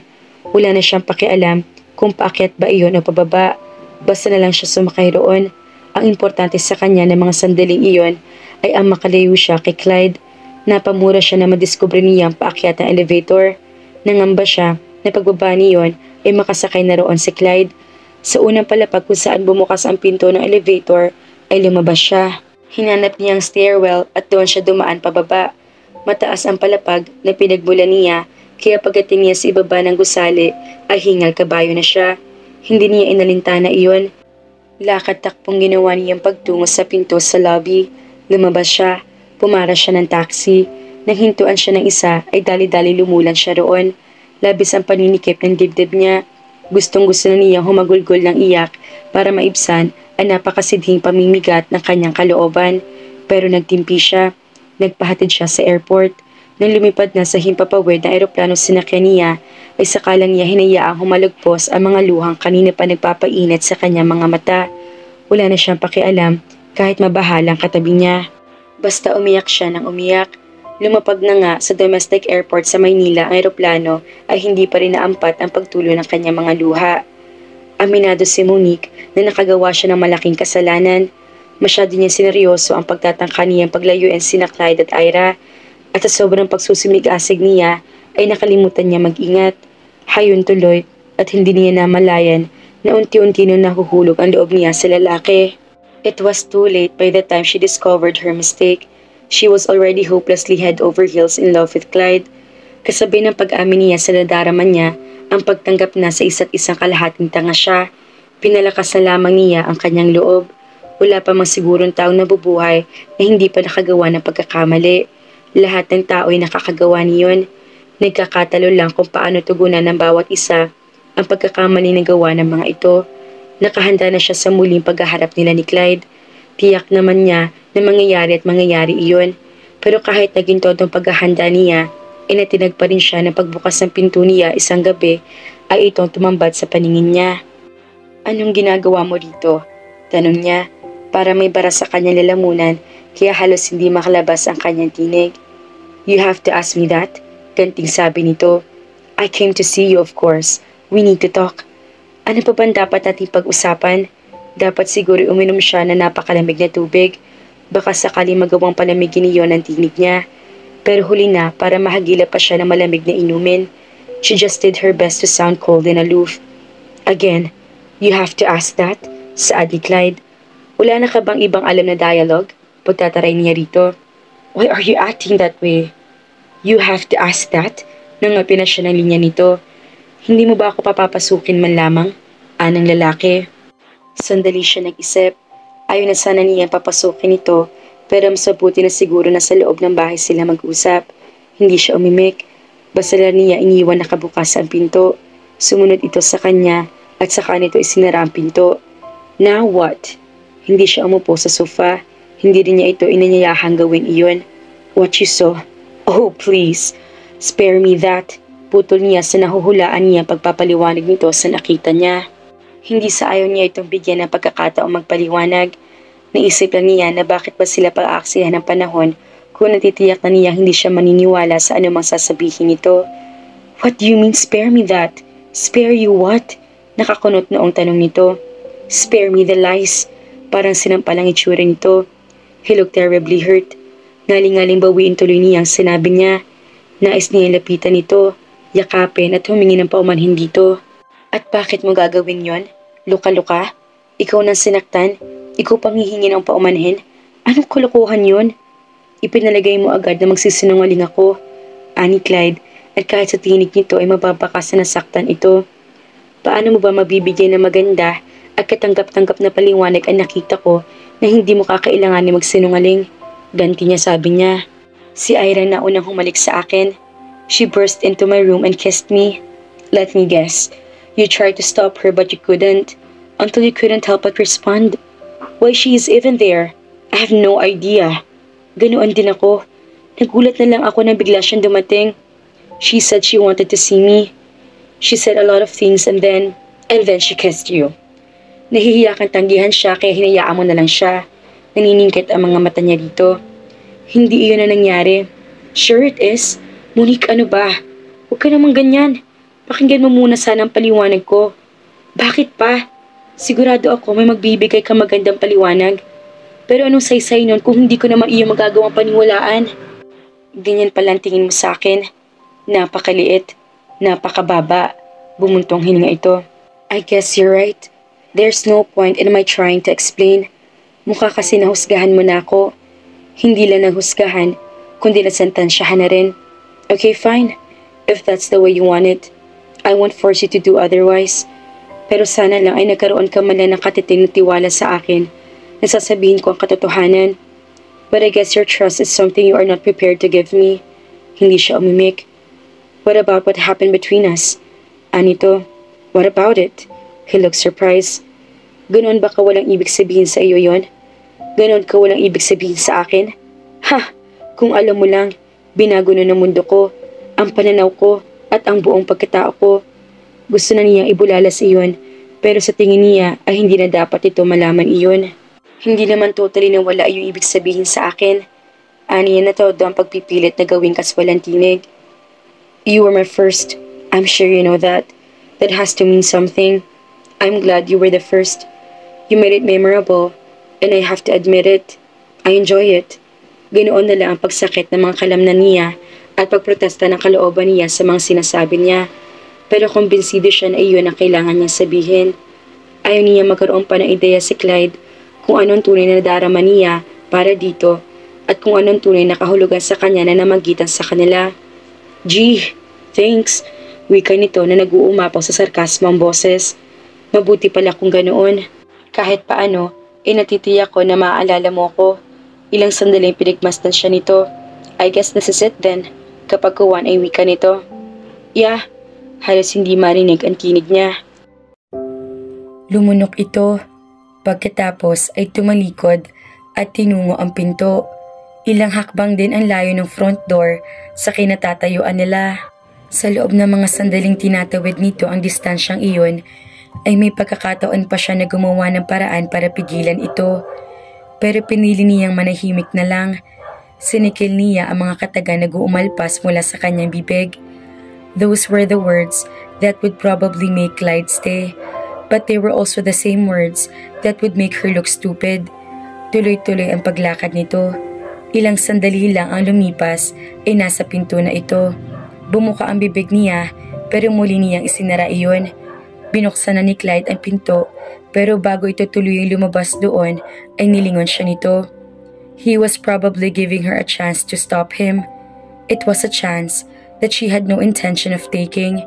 Wala na siyang pakialam kung paakyat ba iyon o pababa. Basta na lang siya sumakay roon. Ang importante sa kanya ng mga sandaling iyon ay ang makalayo siya kay Clyde. Napamura siya na madiskubre niya ang paakyat ng elevator. Nangamba siya na pagbaba niyon ay makasakay na roon si Clyde. Sa unang palapag kung saan bumukas ang pinto ng elevator ay lumabas siya. Hinanap niya ang stairwell at doon siya dumaan pababa. Mataas ang palapag na pinagmulan niya kaya pagdating niya sa ibaba ng gusali ay hingal kabayo na siya. Hindi niya inalintana iyon. Lakad-takpong ginawa niyang pagtungo sa pinto sa lobby. Lumabas siya. Pumara siya ng taxi. Nang hintuan siya ng isa ay dali-dali lumulan siya roon. Labis ang paninikip ng dibdib niya. Gustong-gusto na niyang humagulgol ng iyak para maibsan ang napakasidhing pamimigat ng kanyang kalooban. Pero nagtimpi siya. Nagpahatid siya sa airport. Nang lumipad na sa himpapawid na eroplano sinakyan niya, ay sakalang niya hinayaang humalagpos ang mga luhang kanina pa nagpapainit sa kanyang mga mata. Wala na siyang pakialam kahit mabahalang katabi niya. Basta umiyak siya ng umiyak. Lumapag na nga sa domestic airport sa Maynila ang eroplano ay hindi pa rin naampat ang pagtulo ng kanyang mga luha. Aminado si Monique na nakagawa siya ng malaking kasalanan. Masyado niya sineryoso ang pagtatangka niyang paglayuin sina Clyde at Ira. At sa sobrang pagsusumig-asig niya ay nakalimutan niya mag-ingat. Hayon tuloy at hindi niya namalayan na unti-unti nang nahuhulog ang loob niya sa lalaki. It was too late by the time she discovered her mistake. She was already hopelessly head over heels in love with Clyde. Kasabay ng pag-amin niya sa nadarama niya ang pagtanggap na sa isa't isang kalahating tanga siya. Pinalakas na lamang niya ang kanyang loob. Wala pa mang sigurong taong nabubuhay na hindi pa nakagawa ng pagkakamali. Lahat ng tao ay nakakagawa niyon. Nagkakatalo lang kung paano tugunan ng bawat isa ang pagkakamali na gawa ng mga ito. Nakahanda na siya sa muling paghaharap nila ni Clyde. Tiyak naman niya na mangyayari iyon. Pero kahit naging todong paghahanda niya, inatinag pa rin siya ng pagbukas ng pinto niya isang gabi ay itong tumambad sa paningin niya. "Anong ginagawa mo dito?" tanong niya. Para may bara sa kanyang lalamunan, kaya halos hindi makalabas ang kanyang tinig. "You have to ask me that?" Ganting sabi nito. "I came to see you, of course. We need to talk." Ano pa bang dapat nating pag-usapan? Dapat siguro uminom siya na napakalamig na tubig. Baka sakali magawang palamigin niyon ang tinig niya. Pero huli na para mahagila pa siya ng malamig na inumin. She just did her best to sound cold and aloof. "Again, you have to ask that?" saad ni Clyde. "Wala na ka bang ibang alam na dialogue?" Pagtataray niya rito. "Why are you acting that way?" "You have to ask that?" Nangapi na siya ng linya nito. "Hindi mo ba ako papapasukin man lamang?" Anang lalaki. Sandali siya nag-isip. Ayaw na sana niya papasukin ito, pero mas mabuti na siguro na sa loob ng bahay sila mag-usap. Hindi siya umimik. Basta lang niya iniwan nakabukas ang pinto. Sumunod ito sa kanya at saka nito isinara ang pinto. Now what? Hindi siya umupo sa sofa. Hindi rin niya ito inanyayahang gawin iyon. "What you saw? Oh, please. Spare me that." Putol niya sa nahuhulaan niya pagpapaliwanag nito sa nakita niya. Hindi sa ayaw niya itong bigyan ng pagkakataong magpaliwanag. Naisip lang niya na bakit ba sila pag-aaksihan ng panahon kung natitiyak na niya hindi siya maniniwala sa anumang sasabihin nito. "What do you mean spare me that? Spare you what?" Nakakunot noong tanong nito. "Spare me the lies." Parang sinampalang itsura nito. He looked terribly hurt. Ngaling-ngaling bawiin tuloy niya ang sinabi niya. Nais niya lapitan nito, yakapin at humingi ng paumanhin dito. "At bakit mo gagawin yon? Luka-luka? Ikaw nang sinaktan? Ikaw pang hihingi ng paumanhin? Anong kalokohan yon?" "Ipinalagay mo agad na magsisinungaling ako," ani Clyde, at kahit sa tinig nito ay mababakas na nasaktan ito. "Paano mo ba mabibigyan ng maganda at katanggap-tanggap na paliwanag ang nakita ko na hindi mo kakailanganin magsinungaling?" Ganti niya sabi niya. "Si Ira na unang humalik sa akin. She burst into my room and kissed me. Let me guess. You tried to stop her but you couldn't. Until you couldn't help but respond. Why she is even there? I have no idea." Ganoon din ako. Nagulat na lang ako nang bigla siyang dumating. She said she wanted to see me. She said a lot of things and then she kissed you. Nahihiya kang tanggihan siya kaya hinayaan mo na lang siya. Naniningkit ang mga mata niya dito. "Hindi iyon na nangyari." "Sure it is. Monique, ano ba? Huwag ka namang ganyan. Pakinggan mo muna sana ang paliwanag ko." "Bakit pa? Sigurado ako may magbibigay ka magandang paliwanag. Pero anong saysay nun kung hindi ko naman iyo magagawang paniwalaan?" "Ganyan pala ang tingin mo sa akin. Napakaliit. Napakababa." Bumuntong hininga ito. "I guess you're right. There's no point in my trying to explain. Mukha kasi nahusgahan mo na ako. Hindi lang nahusgahan, kundi nasantansyahan na rin. Okay, fine. If that's the way you want it, I won't force you to do otherwise. Pero sana lang ay nagkaroon ka man lang ng katiting na tiwala sa akin na sasabihin ko ang katotohanan. But I guess your trust is something you are not prepared to give me." Hindi siya umimik. "What about what happened between us?" Anito. "What about it?" He looked surprised. "Ganoon ba ka walang ibig sabihin sa iyo yon? Ganoon ka walang ibig sabihin sa akin? Ha! Kung alam mo lang, Binago na ng mundo ko, ang pananaw ko, at ang buong pagkatao ko. Gusto na niyang ibulalas iyon, pero sa tingin niya ay hindi na dapat ito malaman iyon. Hindi naman totally na wala yung ibig sabihin sa akin. Aniya na todo ang pagpipilit na gawing kaswalang tinig. You were my first. I'm sure you know that. That has to mean something. I'm glad you were the first. You made it memorable, and I have to admit it. I enjoy it. Ganoon na lang ang pagsakit ng mga kalamnan niya at pagprotesta ng kalooban niya sa mga sinasabi niya. Pero kumbinsido siya na iyon ang kailangan niya sabihin. Ayaw niya magkaroon pa ng ideya si Clyde kung anong tunay na darama niya para dito at kung anong tunay na kahulugan sa kanya na namagitan sa kanila. Gee, thanks. Wika nito na nag-uumapaw sa sarkasmo ang boses. Mabuti pala kung ganoon. Kahit paano, natitiyak ko na maaalala mo ko. Ilang sandaling pinigmasdan siya nito. I guess this is it then, kapag kuwan ay wika nito. Yeah, halos hindi marinig ang tinig niya. Lumunok ito. Pagkatapos ay tumalikod at tinungo ang pinto. Ilang hakbang din ang layo ng front door sa kinatatayuan nila. Sa loob ng mga sandaling tinatawid nito ang distansyang iyon, ay may pagkakataon pa siya na gumawa ng paraan para pigilan ito. Pero pinili niyang manahimik na lang. Sinikil niya ang mga kataga na guumalpas mula sa kanyang bibig. Those were the words that would probably make Clyde stay. But they were also the same words that would make her look stupid. Tuloy-tuloy ang paglakad nito. Ilang sandali lang ang lumipas ay nasa pinto na ito. Bumuka ang bibig niya pero muli niyang isinara iyon. Binuksan na ni Clyde ang pinto pero bago ito tuluyang lumabas doon ay nilingon siya nito. He was probably giving her a chance to stop him. It was a chance that she had no intention of taking.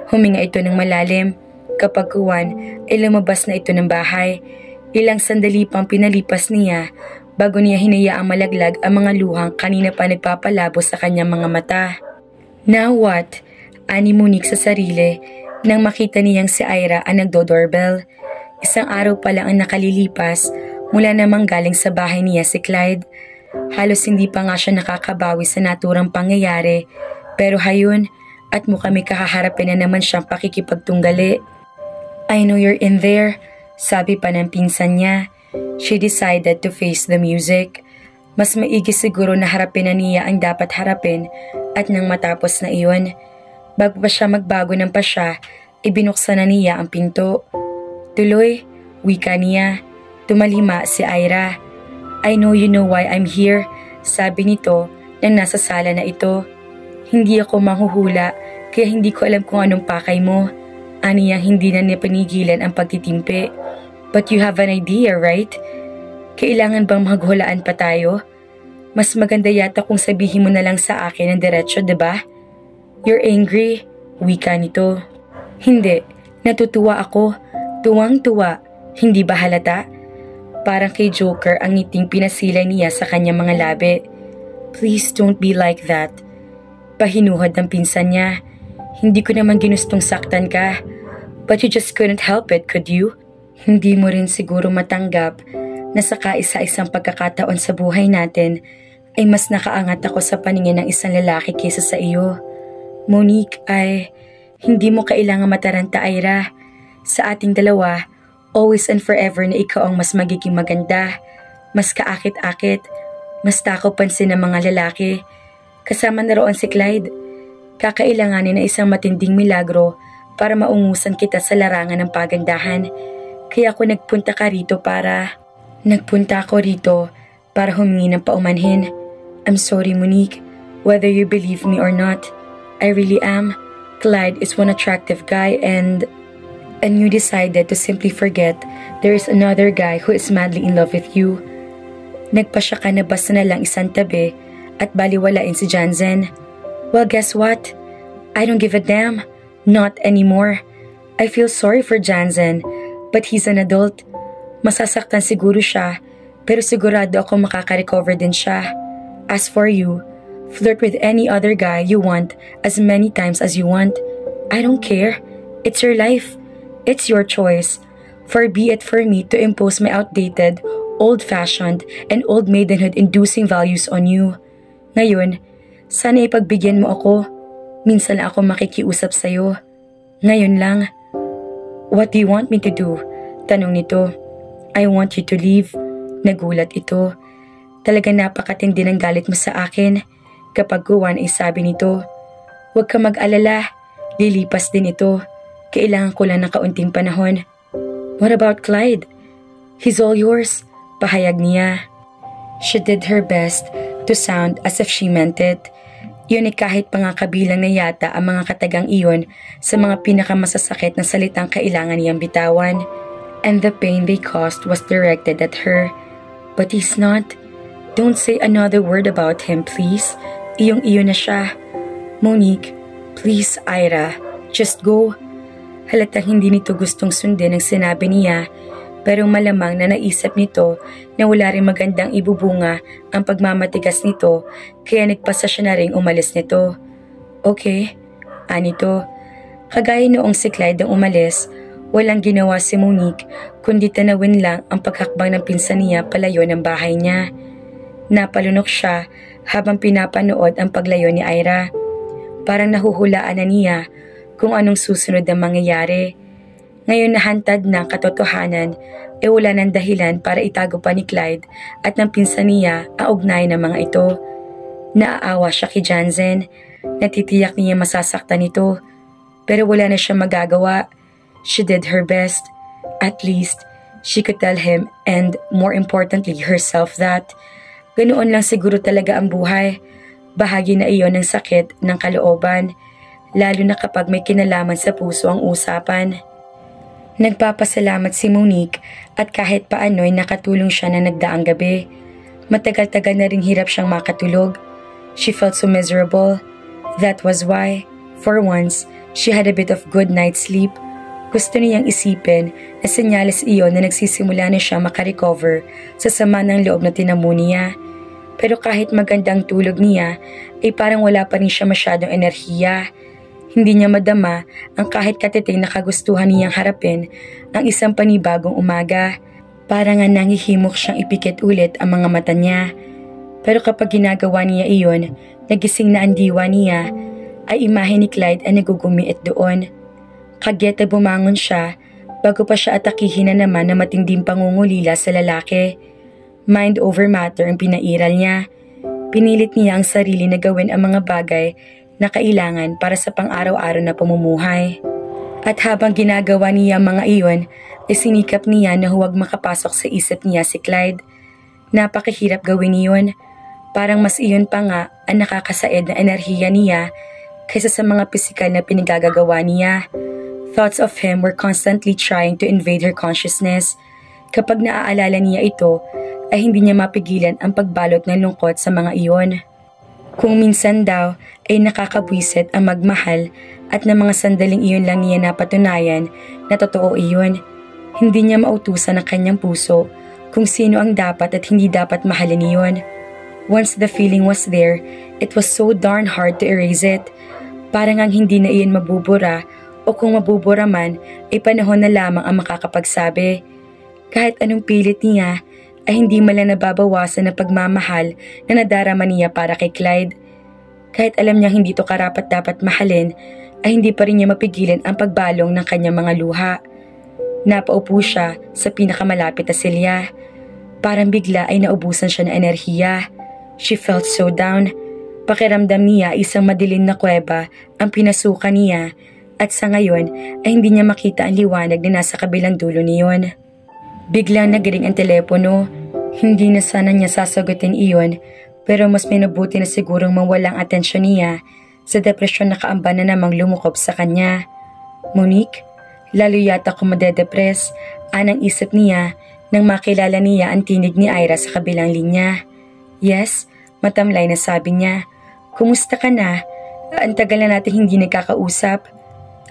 Huminga ito ng malalim. Kapag kuwan ay lumabas na ito ng bahay. Ilang sandali pang pinalipas niya bago niya hinayaang malaglag ang mga luhang kanina pa nagpapalabo sa kanyang mga mata. Now what? Ani Monique sa sarili nang makita niyang si Ira ang nagdo-doorbell. Isang araw pa lang ang nakalilipas mula namang galing sa bahay niya si Clyde. Halos hindi pa nga siya nakakabawi sa naturang pangyayari pero hayun at mukha may kakaharapin na naman siyang pakikipagtunggali. I know you're in there, sabi pa ng pinsan niya. She decided to face the music. Mas maigi siguro na harapin na niya ang dapat harapin at nang matapos na iyon, bago pa siya magbago ng pasya, ibinuksan na niya ang pinto. Tuloy, wika niya. Tumalima si Ira. I know you know why I'm here, sabi nito nang nasa sala na ito. Hindi ako manghuhula kaya hindi ko alam kung anong pakay mo. Aniyang hindi na napanigilan ang pagtitimpi. But you have an idea, right? Kailangan bang maghulaan pa tayo? Mas maganda yata kung sabihin mo na lang sa akin ng diretsyo, diba? You're angry, wika nito. Hindi, natutuwa ako. Tuwang-tuwa, hindi ba halata? Parang kay Joker ang ngiting pinasilay niya sa kanyang mga labi. Please don't be like that. Pahinuhod ng pinsan niya. Hindi ko naman ginustong saktan ka. But you just couldn't help it, could you? Hindi mo rin siguro matanggap na sa kaisa-isang pagkakataon sa buhay natin ay mas nakaangat ako sa paningin ng isang lalaki kaysa sa iyo. Monique, ay hindi mo kailangan mataranta, Ira. Sa ating dalawa, always and forever na ikaw ang mas magiging maganda, mas kaakit-akit, mas takaw pansin ng mga lalaki. Kasama na roon si Clyde. Kakailanganin na isang matinding milagro para maungusan kita sa larangan ng pagandahan. Kaya ako nagpunta ako rito para humingi ng paumanhin. I'm sorry, Monique, whether you believe me or not. I really am. Clyde is one attractive guy and you decided to simply forget there is another guy who is madly in love with you. Nagpasya ka na basta na lang isang tabi at baliwalain si Jansen. Well, guess what? I don't give a damn. Not anymore. I feel sorry for Jansen, but he's an adult. Masasaktan siguro siya, pero sigurado ako makaka-recover din siya. As for you, flirt with any other guy you want as many times as you want. I don't care. It's your life. It's your choice. Far be it for me to impose my outdated, old-fashioned, and old maidenhood-inducing values on you. Ngayon, Sana ipagbigyan mo ako. Minsan lang ako makikiusap sa'yo. Ngayon lang. What do you want me to do? Tanong nito. I want you to leave. Nagulat ito. Talaga napakatindi ng galit mo sa akin. Kapag Juan ay sabi nito, huwag ka mag-alala. Lilipas din ito. Kailangan ko lang ng kaunting panahon. What about Clyde? He's all yours. Pahayag niya. She did her best to sound as if she meant it. Yun ay kahit pa nga kabilang na yata ang mga katagang iyon sa mga pinakamasasakit na salitang kailangan niyang bitawan. And the pain they caused was directed at her. But he's not. Don't say another word about him, please. Iyong-iyo na siya. Monique, please, Ira, just go. Halatang hindi nito gustong sundin ang sinabi niya, pero malamang na naisip nito na wala rin magandang ibubunga ang pagmamatigas nito, kaya nagpasa siya na ring umalis nito. Okay, anito. Kagaya noong si Clyde ang umalis, walang ginawa si Monique kundi tanawin lang ang paghakbang ng pinsan niya palayo ng bahay niya. Napalunok siya habang pinapanood ang paglayo ni Ira. Parang nahuhulaan na niya kung anong susunod na mangyayari. Ngayon nahantad ng katotohanan, wala ng dahilan para itago pa ni Clyde at ng pinsan niya ang ugnay ng mga ito. Naaawa siya kay Jansen, natitiyak niya masasaktan ito, pero wala na siya magagawa. She did her best. At least, she could tell him and more importantly herself that ganoon lang siguro talaga ang buhay. Bahagi na iyon ng sakit ng kalooban, lalo na kapag may kinalaman sa puso ang usapan. Nagpapasalamat si Monique at kahit paano ay nakatulong siya na nagdaang gabi. Matagal-tagal na rin hirap siyang makatulog. She felt so miserable. That was why, for once, she had a bit of good night's sleep. Gusto niyang isipin na senyales iyon na nagsisimula na siya makarecover sa sama ng loob na tinamu niya. Pero kahit magandang tulog niya, ay parang wala pa rin siya masyadong enerhiya. Hindi niya madama ang kahit katiting na kagustuhan niyang harapin ang isang panibagong umaga. Parang nga nangihimok siyang ipikit ulit ang mga mata niya. Pero kapag ginagawa niya iyon, nagising na ang diwa niya, ay imahe ni Clyde ang nagugumiit doon. Kagyat na bumangon siya bago pa siya atakihin na naman na matinding pangungulila sa lalaki. Mind over matter ang pinairal niya. Pinilit niya ang sarili na gawin ang mga bagay na kailangan para sa pang-araw-araw na pamumuhay. At habang ginagawa niya mga iyon, ay sinikap niya na huwag makapasok sa isip niya si Clyde. Napakahirap gawin iyon. Parang mas iyon pa nga ang nakakasaid na enerhiya niya kaysa sa mga pisikal na pinagagagawa niya. Thoughts of him were constantly trying to invade her consciousness. Kapag naaalala niya ito, ay hindi niya mapigilan ang pagbalot ng lungkot sa mga iyon. Kung minsan daw ay nakakabwisit ang magmahal at na mga sandaling iyon lang niya napatunayan na totoo iyon, hindi niya mautusan ang kanyang puso kung sino ang dapat at hindi dapat mahalin iyon. Once the feeling was there, it was so darn hard to erase it. Parang ang hindi na iyon mabubura o kung mabubura man ay panahon na lamang ang makakapagsabi. Kahit anong pilit niya, ay hindi malang nababawasan ng pagmamahal na nadarama niya para kay Clyde. Kahit alam niya hindi ito karapat-dapat mahalin, ay hindi pa rin niya mapigilan ang pagbalong ng kanyang mga luha. Napaupo siya sa pinakamalapit na silya. Parang bigla ay naubusan siya ng enerhiya. She felt so down. Pakiramdam niya isang madilim na kuweba ang pinasukan niya at sa ngayon ay hindi niya makita ang liwanag na nasa kabilang dulo niyon. Biglang nagring ang telepono. Hindi na sana niya sasagutin iyon, pero mas minabuti na sigurong mawalang atensyon niya sa depresyon na kaamba na namang lumukop sa kanya. Monique, lalo yata kung madedepress, anang isip niya nang makilala niya ang tinig ni Ira sa kabilang linya. Yes, matamlay na sabi niya. Kumusta ka na? Ang tagal na natin hindi nagkakausap.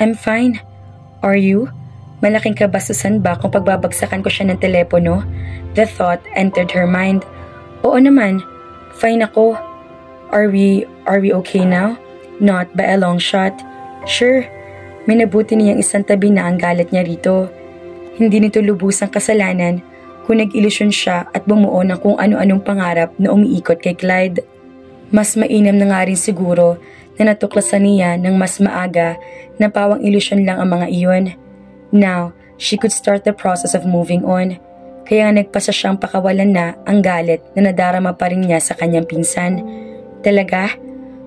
I'm fine. Are you? Malaking kabastusan ba kung pagbabagsakan ko siya ng telepono? The thought entered her mind. Oo naman, fine ako. Are we okay now? Not by a long shot. Sure, may nabuti niyang isang tabi na ang galit niya rito. Hindi nito lubusang kasalanan kung nag-ilusyon siya at bumuo ng kung ano-anong pangarap na umiikot kay Clyde. Mas mainam na nga rin siguro na natuklasan niya ng mas maaga na pawang ilusyon lang ang mga iyon. Now, she could start the process of moving on. Kaya nagpasa siyang pakawalan na ang galit na nadarama pa rin niya sa kanyang pinsan. Talaga?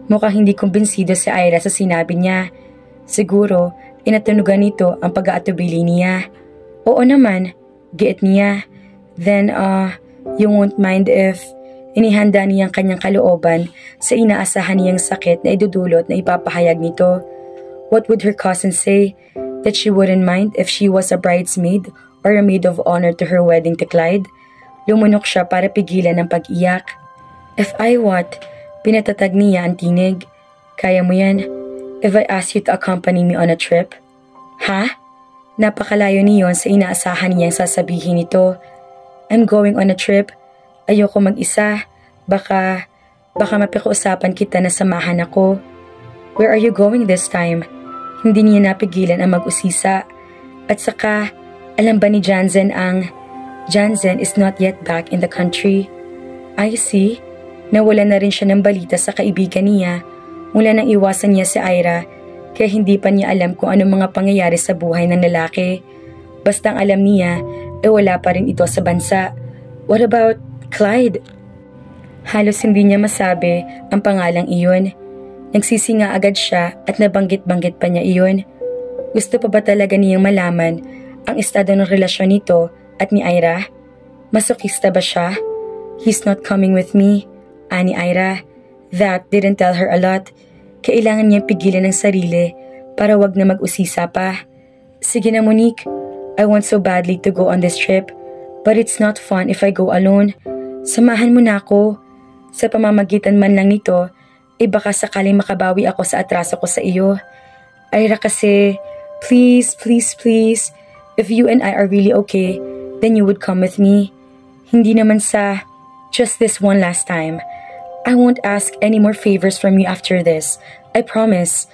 Mukhang hindi kumbinsido si Ira sa sinabi niya. Siguro, inatunugan nito ang pag-aatubili niya. Oo naman, giit niya. Then, you won't mind if inihanda niyang kanyang kalooban sa inaasahan niyang sakit na idudulot na ipapahayag nito. What would her cousin say? That she wouldn't mind if she was a bridesmaid or a maid of honor to her wedding to Clyde? Lumunok siya para pigilan ang pag-iyak. If I what? Pinatatag niya ang tinig. Kaya mo yan? If I ask you to accompany me on a trip? Ha? Napakalayo niyon sa inaasahan niyang sasabihin nito. I'm going on a trip. Ayoko mag-isa. Baka mapakiusapan kita na samahan ako. Where are you going this time? Hindi niya napigilan ang mag-usisa. At saka, alam ba ni Jansen Jansen is not yet back in the country. I see. Nawala na rin siya ng balita sa kaibigan niya mula nang iwasan niya si Ira, kaya hindi pa niya alam kung anong mga pangyayari sa buhay ng lalaki. Bastang alam niya, wala pa rin ito sa bansa. What about Clyde? Halos hindi niya masabi ang pangalang iyon. Nagsisinga agad siya at nabanggit-banggit pa niya iyon. Gusto pa ba talaga niyang malaman ang estado ng relasyon nito at ni Ira? Masokista ba siya? He's not coming with me, ani Ira. That didn't tell her a lot. Kailangan niyang pigilan ang sarili para wag na mag-usisa pa. Sige na Monique, I want so badly to go on this trip, but it's not fun if I go alone. Samahan mo na ako. Sa pamamagitan man lang nito, baka sakaling makabawi ako sa atraso ko sa iyo. Ira kasi, please, if you and I are really okay, then you would come with me. Hindi naman sa, just this one last time. I won't ask any more favors from you after this. I promise.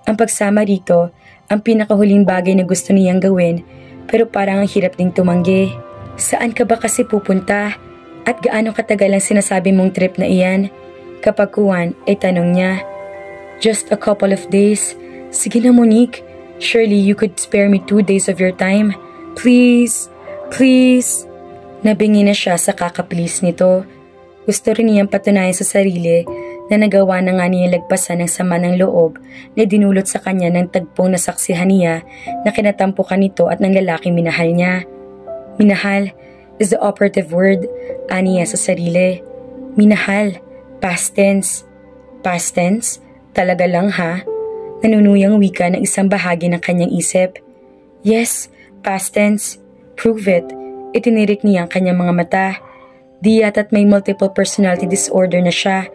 Ang pagsama rito, ang pinakahuling bagay na gusto niyang gawin, pero parang ang hirap ding tumanggi. Saan ka ba kasi pupunta? At gaano katagal ang sinasabi mong trip na iyan? Kapag kuwan, tanong niya. Just a couple of days. Sige na Monique, surely you could spare me 2 days of your time. Please. Nabingi na siya sa kakaplis nito. Gusto rin niyang patunayan sa sarili na nagawa na nga niya lagpasan ng sama ng loob na dinulot sa kanya ng tagpong nasaksihan niya na kinatampukan nito at ng lalaking minahal niya. Minahal is the operative word, aniya sa sarili. Minahal, past tense. Past tense? Talaga lang ha? Nanunuyang wika ng isang bahagi ng kanyang isip. Yes, past tense. Prove it. Itinirik niya ang kanyang mga mata. Di yata't may multiple personality disorder na siya.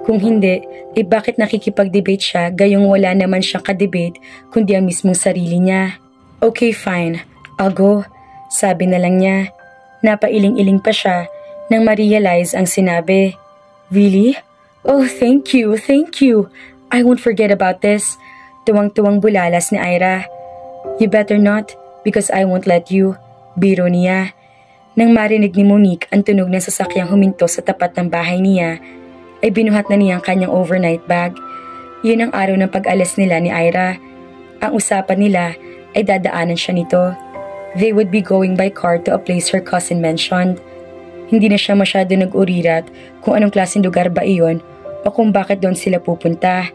Kung hindi, bakit nakikipag-debate siya gayong wala naman siyang ka-debate kundi ang mismong sarili niya? Okay, fine. I'll go. Sabi na lang niya. Napailing-iling pa siya nang ma-realize ang sinabi. Really? Oh, thank you. I won't forget about this. Tuwang-tuwang bulalas ni Ira. You better not, because I won't let you. Biro niya. Nang marinig ni Monique ang tunog ng sasakyang huminto sa tapat ng bahay niya, ay binuhat na niya ang kanyang overnight bag. Yun ang araw ng pag-alis nila ni Ira. Ang usapan nila ay dadaanan siya nito. They would be going by car to a place her cousin mentioned. Hindi na siya masyado nag-urirat kung anong klaseng lugar ba iyon o kung bakit doon sila pupunta.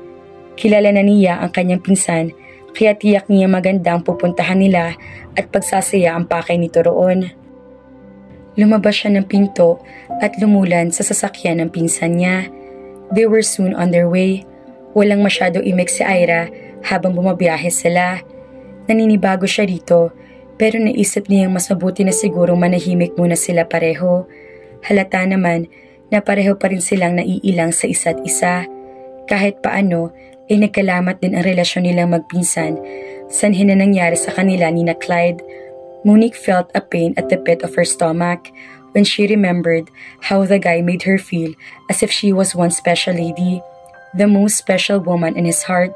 Kilala na niya ang kanyang pinsan, kaya tiyak niya magandang pupuntahan nila at pagsasaya ang pakay nito roon. Lumabas siya ng pinto at lumulan sa sasakyan ng pinsan niya. They were soon on their way. Walang masyado imik si Ira habang bumabiyahe sila. Naninibago siya rito, pero naisip niyang mas mabuti na siguro manahimik muna sila pareho. Halata naman na pareho pa rin silang naiilang sa isa't isa. Kahit paano, nagkalamat din ang relasyon nilang magpinsan. Sanhin na nangyari sa kanila ni na Clyde. Monique felt a pain at the pit of her stomach when she remembered how the guy made her feel as if she was one special lady, the most special woman in his heart.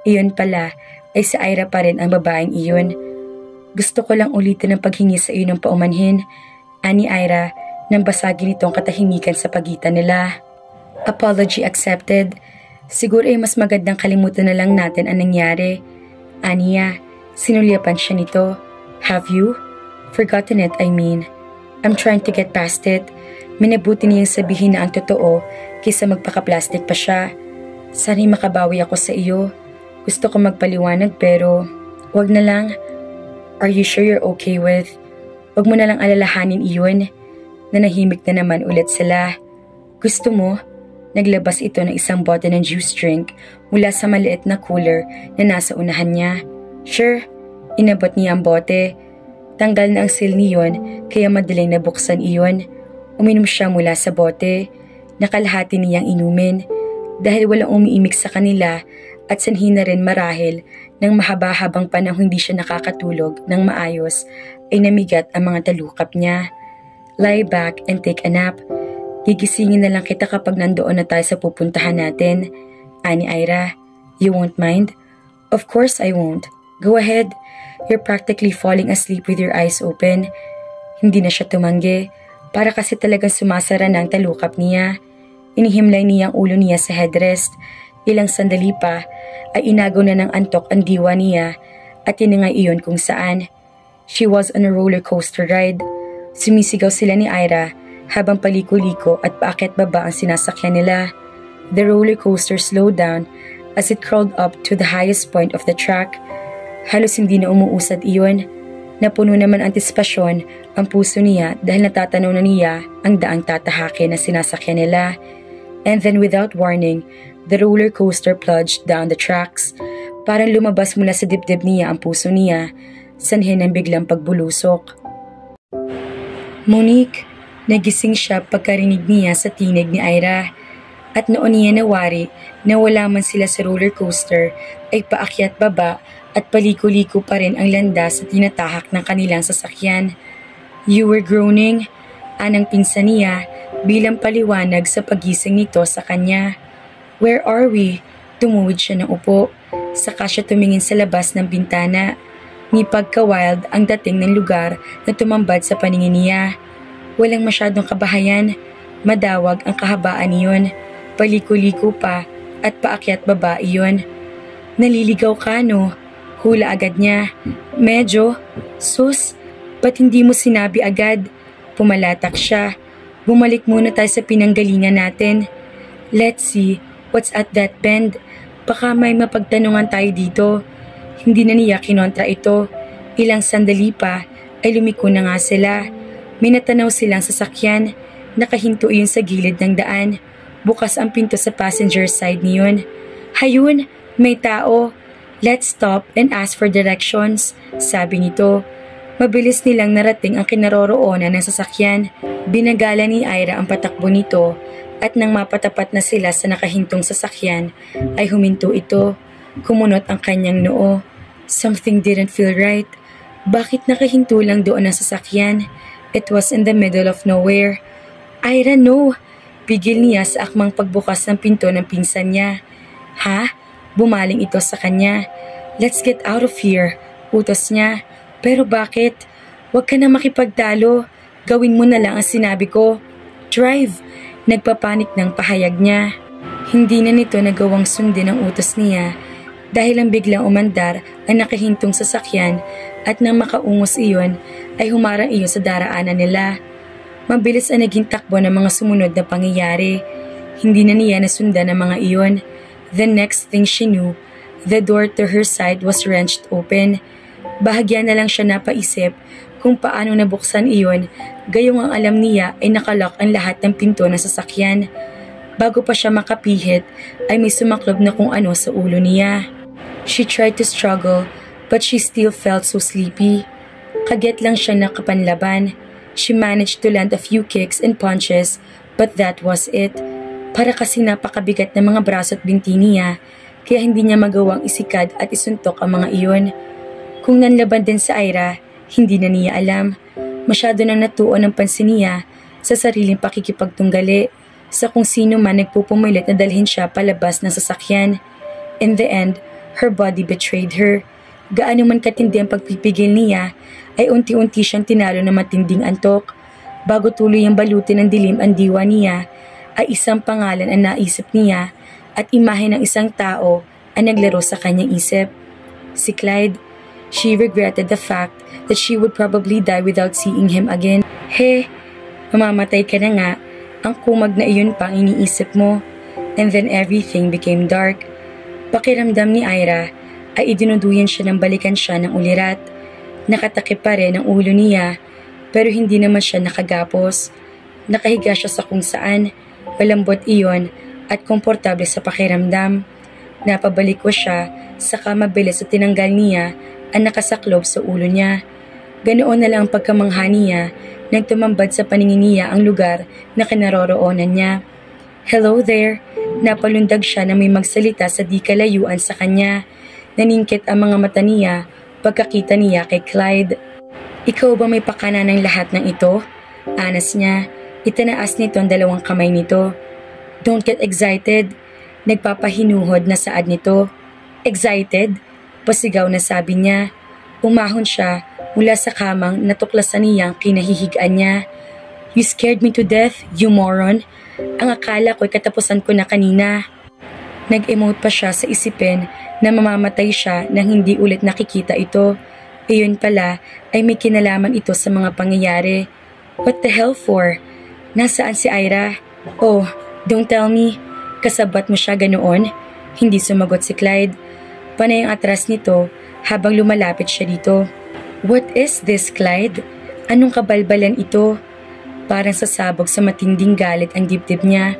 Iyon pala ay si Ira pa rin ang babaeng iyon. Gusto ko lang ulitin ang paghingi sa iyo ng paumanhin, ani Ira, nang basagin itong katahimikan sa pagitan nila. Apology accepted. Siguro ay mas magandang kalimutan na lang natin ang nangyari. Aniya, sinulyapan siya nito. Have you? Forgotten it, I mean. I'm trying to get past it. Minabuti niyang sabihin na ang totoo kaysa magpaka-plastic pa siya. Sana'y makabawi ako sa iyo. Gusto ko magpaliwanag pero wag na lang. Are you sure you're okay with? Wag mo na lang alalahanin iyon. Nanahimik na naman ulit sila. Gusto mo? Naglabas ito ng isang bote ng juice drink mula sa maliit na cooler na nasa unahan niya. Sure, inabot niya ang bote. Tanggal na ang seal niyon kaya madaling nabuksan iyon. Uminom siya mula sa bote. Nakalahati niyang inumin dahil walang umiimik sa kanila at sanhi na rin marahil ng mahaba-habang panahon hindi siya nakakatulog ng maayos ay namigat ang mga talukap niya. Lie back and take a nap. Gigisingin na lang kita kapag nandoon na tayo sa pupuntahan natin. Ani Ira, you won't mind? Of course I won't. Go ahead. You're practically falling asleep with your eyes open. Hindi na siya tumanggi para kasi talagang sumasara na ang talukap niya. Inihimlay niya ang ulo niya sa headrest. Ilang sandali pa ay inagaw na ng antok ang diwa niya at tiningay iyon kung saan. She was on a roller coaster ride. Sumisigaw sila ni Ira habang paliko-liko at paakyat baba ang sinasakyan nila. The roller coaster slowed down as it crawled up to the highest point of the track. Halos hindi na umuusad iyon. Napuno naman antisipasyon ang puso niya dahil natatanaw na niya ang daang tatahakin na sinasakyan nila. And then without warning, the roller coaster plunged down the tracks. Parang lumabas mula sa dibdib niya ang puso niya, sanhin ng biglang pagbulusok. Monique, nagising siya pagkarinig niya sa tinig ni Ira. At noon niya nawari na wala man sila sa roller coaster ay paakyat baba at paliko-liko pa rin ang landas sa tinatahak ng kanilang sasakyan. You were groaning, anang pinsan niya bilang paliwanag sa pagising nito sa kanya. Where are we? Tumuwid siya ng upo. Saka siya tumingin sa labas ng bintana. Ni pagka-wild ang dating ng lugar na tumambad sa paningin niya. Walang masyadong kabahayan. Madawag ang kahabaan niyon. Paliko-liko pa at paakyat baba iyon. Naliligaw ka no? Hula agad niya. Medyo. Sus, ba't hindi mo sinabi agad? Pumalatak siya. Bumalik muna tayo sa pinanggalingan natin. Let's see what's at that bend. Baka may mapagtanungan tayo dito. Hindi na niya kinontra ito. Ilang sandali pa ay lumiko na nga sila. Minatanaw silang sasakyan. Nakahinto iyon sa gilid ng daan. Bukas ang pinto sa passenger side niyon. Hayun, may tao. Let's stop and ask for directions, sabi nito. Mabilis nilang narating ang kinaroroonan ng sasakyan. Binagala ni Ira ang patakbo nito at nang mapatapat na sila sa nakahintong sasakyan ay huminto ito. Kumunot ang kanyang noo. Something didn't feel right. Bakit nakahinto lang doon ang sasakyan? It was in the middle of nowhere. Ira, no! Pigil niya sa akmang pagbukas ng pinto ng pinsan niya. Ha? Bumaling ito sa kanya. Let's get out of here, utos niya. Pero bakit? Huwag ka na makipagtalo. Gawin mo na lang ang sinabi ko. Drive! Nagpapanik ng pahayag niya. Hindi na nito nagawang sundin ang utos niya dahil ang biglang umandar ang nakahintong sasakyan at nang makaungos iyon ay humarang iyon sa daraanan nila. Mabilis ang naging takbo ng mga sumunod na pangyayari. Hindi na niya nasundan ang mga iyon. The next thing she knew, the door to her side was wrenched open. Bahagya na lang siya napaisip kung paano nabuksan iyon, gayong ang alam niya ay nakalock ang lahat ng pinto ng sasakyan. Bago pa siya makapihit, ay may sumaklob na kung ano sa ulo niya. She tried to struggle, but she still felt so sleepy. Kaget lang siya nakapanlaban. She managed to land a few kicks and punches, but that was it. Para kasi napakabigat ng mga braso at binti niya, kaya hindi niya magawang isikad at isuntok ang mga iyon. Kung nanlaban din sa Ira, hindi na niya alam. Masyado na natuon ang pansin niya sa sariling pakikipagtunggali sa kung sino man nagpupumilit na dalhin siya palabas ng sasakyan. In the end, her body betrayed her. Gaano man katindi ang pagpipigil niya, ay unti-unti siyang tinalo ng matinding antok. Bago tuloy ang balutin ng dilim ang diwa niya, ay isang pangalan ang naisip niya at imahe ng isang tao ang naglaro sa kanyang isip. Si Clyde. She regretted the fact that she would probably die without seeing him again. Mamamatay ka na nga, ang kumag na iyon pang iniisip mo. And then everything became dark. Pakiramdam ni Ira ay idinuduyan siya ng balikan siya ng ulirat. Nakatakip pa rin ang ulo niya, pero hindi naman siya nakagapos. Nakahiga siya sa kung saan, malambot iyon at komportable sa pakiramdam. Napabalik ko siya, saka mabilis at tinanggal niya ang nakasaklob sa ulo niya. Ganoon na lang ang pagkamangha niya nang tumambad sa paningin niya ang lugar na kinaroroonan niya. Hello there! Napalundag siya na may magsalita sa di kalayuan sa kanya. Naningkit ang mga mata niya pagkakita niya kay Clyde. Ikaw ba may pakana ng lahat ng ito? Anas niya. Itinaas nito ang dalawang kamay nito. Don't get excited. Nagpapahinuhod na saad nito. Excited? Pasigaw na sabi niya. Umahon siya mula sa kamang natuklasan niyang kinahihigaan niya. You scared me to death, you moron. Ang akala ko'y katapusan ko na kanina. Nag-emote pa siya sa isipin na mamamatay siya nang hindi ulit nakikita ito. Iyon pala ay may kinalaman ito sa mga pangyayari. What the hell for? Nasaan si Ira? Oh, don't tell me. Kasabat mo siya ganoon? Hindi sumagot si Clyde. Panay ang atras nito habang lumalapit siya dito. What is this, Clyde? Anong kabalbalan ito? Parang sasabog sa matinding galit ang dibdib niya.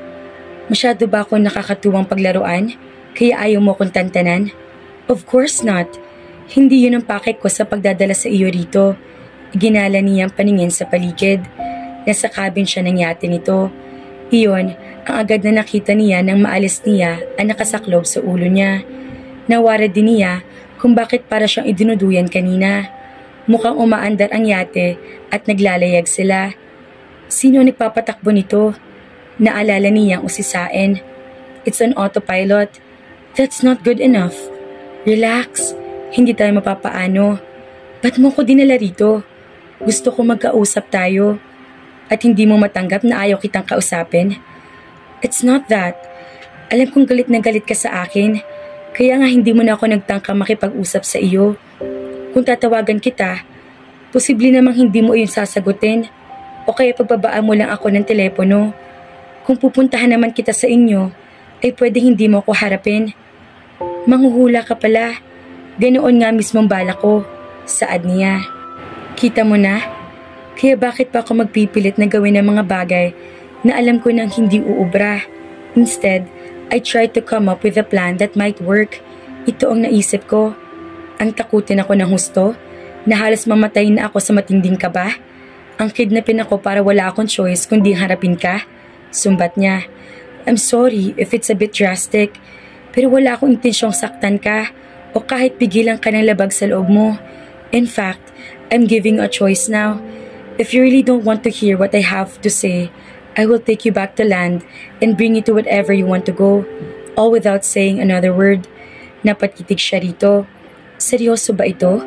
Masyado ba ako nakakatuwang paglaruan? Kaya ayaw mo kong tantanan? Of course not. Hindi yun ang pakik ko sa pagdadala sa iyo rito. Ginala niyang paningin sa paligid. Nasa cabin siya ng yate nito. Iyon, ang agad na nakita niya nang maalis niya ang nakasaklob sa ulo niya. Nawara din niya kung bakit para siyang idinuduyan kanina. Mukhang umaandar ang yate at naglalayag sila. Sino nagpapatakbo nito? Naalala niyang usisain. It's an autopilot. That's not good enough. Relax. Hindi tayo mapapaano. Ba't mo ko dinala rito? Gusto ko magkausap tayo. At hindi mo matanggap na ayaw kitang kausapin? It's not that. Alam kong galit na galit ka sa akin. Kaya nga hindi mo na ako nagtangka makipag-usap sa iyo. Kung tatawagan kita, posible namang hindi mo iyon sasagutin. O kaya pagbabaan mo lang ako ng telepono. Kung pupuntahan naman kita sa inyo, ay pwede hindi mo ako harapin. Manghuhula ka pala. Ganoon nga mismong bala ko. Saad niya. Kita mo na? Kaya bakit pa ako magpipilit na gawin ng mga bagay na alam ko nang hindi uubra? Instead, I tried to come up with a plan that might work. Ito ang naisip ko. Ang takutin ako ng husto, na halos mamatay na ako sa matinding kaba. Ang kidnapin ako para wala akong choice kundi harapin ka. Sumbat niya. I'm sorry if it's a bit drastic, pero wala akong intensyong saktan ka o kahit pigilan ka ng labag sa loob mo. In fact, I'm giving a choice now. If you really don't want to hear what I have to say, I will take you back to land and bring you to whatever you want to go, all without saying another word. Napatitig siya rito. Seryoso ba ito?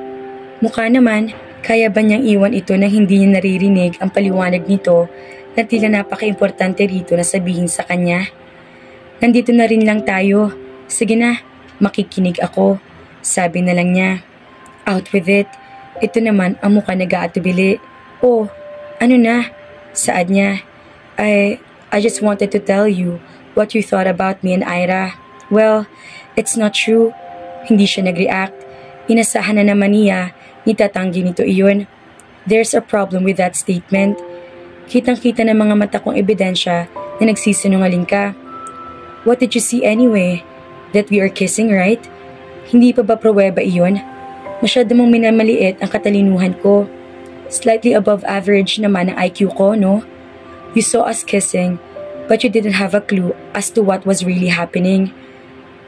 Mukha naman. Kaya ba niyang iwan ito na hindi niya naririnig ang paliwanag nito na tila napaka-importante rito na sabihin sa kanya? Nandito na rin lang tayo. Sige na, makikinig ako. Sabi na lang niya. Out with it. Ito naman ang mukha nag-aatubili. Oh, ano na? Saad niya. I just wanted to tell you what you thought about me and Ira. Well, it's not true. Hindi siya nag-react. Inasahan na naman niya. Itatanggi nito iyon. There's a problem with that statement. Kitang-kita ng mga mata kong ebidensya na nagsisinungaling ka. What did you see anyway? That we are kissing, right? Hindi pa ba pruweba iyon? Masyado mong minamaliit ang katalinuhan ko. Slightly above average naman ang IQ ko, no? You saw us kissing, but you didn't have a clue as to what was really happening.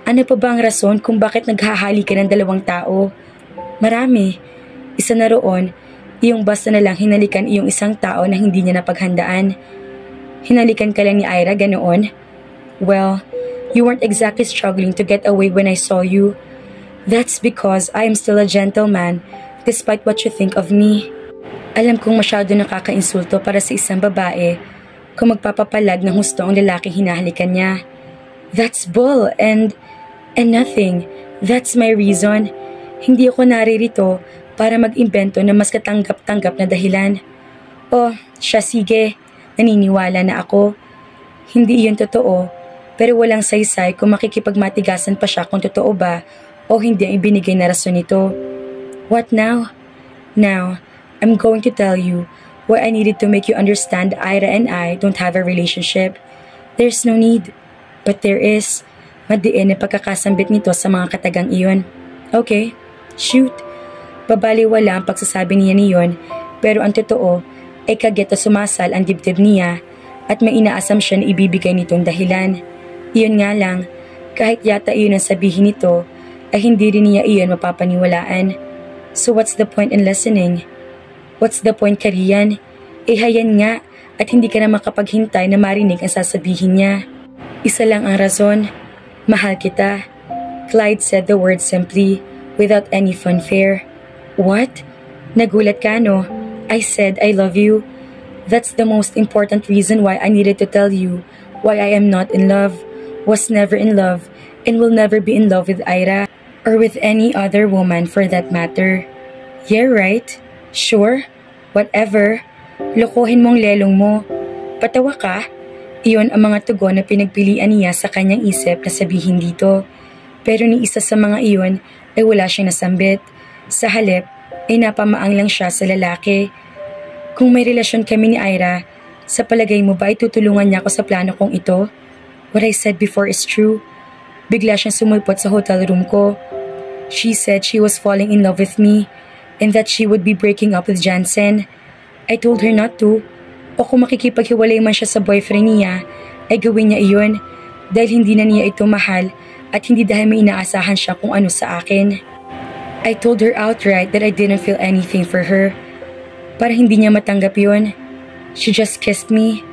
Ano pa ba ang rason kung bakit naghahali ka ng dalawang tao? Marami. Isa na roon, iyong basta na lang hinalikan iyong isang tao na hindi niya napaghandaan. Hinalikan ka lang ni Ira, ganoon? Well, you weren't exactly struggling to get away when I saw you. That's because I am still a gentleman, despite what you think of me. Alam kong masyado nakakainsulto para sa isang babae, kung magpapapalag ng husto ang lalaking hinahalikan niya. That's bull and nothing. That's my reason. Hindi ako naririto para mag-imbento ng mas katanggap-tanggap na dahilan. Oh, siya sige. Naniniwala na ako. Hindi iyon totoo, pero walang saysay kung makikipagmatigasan pa siya kung totoo ba o hindi ang ibinigay na rason nito. What now? Now, I'm going to tell you why I needed to make you understand Ira and I don't have a relationship. There's no need. But there is. Madiin na pagkakasambit nito sa mga katagang iyon. Okay, shoot. Babaliwala ang pagsasabi niya niyon, pero ang totoo ay kagyat na sumasal ang dibdib niya at may inaasam siya na ibibigay nitong dahilan. Iyon nga lang, kahit yata iyon ang sabihin nito, ay hindi rin niya iyon mapapaniwalaan. So what's the point in listening? What's the point, Karian? Hayan nga at hindi ka na makapaghintay na marinig ang sasabihin niya. Isa lang ang rason. Mahal kita. Clyde said the word simply, without any fanfare. What? Nagulat ka, no? I said I love you. That's the most important reason why I needed to tell you why I am not in love, was never in love, and will never be in love with Ira, or with any other woman for that matter. Yeah, right? Sure? Whatever. Lokohin mong lelong mo. Patawa ka? Iyon ang mga tugon na pinagpilian niya sa kanyang isip na sabihin dito. Pero ni isa sa mga iyon ay wala siyang nasambit. Sa halip ay napamaang lang siya sa lalaki. Kung may relasyon kami ni Ira, sa palagay mo ba ay tutulungan niya ako sa plano kong ito? What I said before is true. Bigla siyang sumulpot sa hotel room ko. She said she was falling in love with me and that she would be breaking up with Jansen. I told her not to. O kung makikipaghiwalay man siya sa boyfriend niya, ay gawin niya iyon dahil hindi na niya ito mahal at hindi dahil may inaasahan siya kung ano sa akin. I told her outright that I didn't feel anything for her. Para hindi niya matanggap yun. She just kissed me,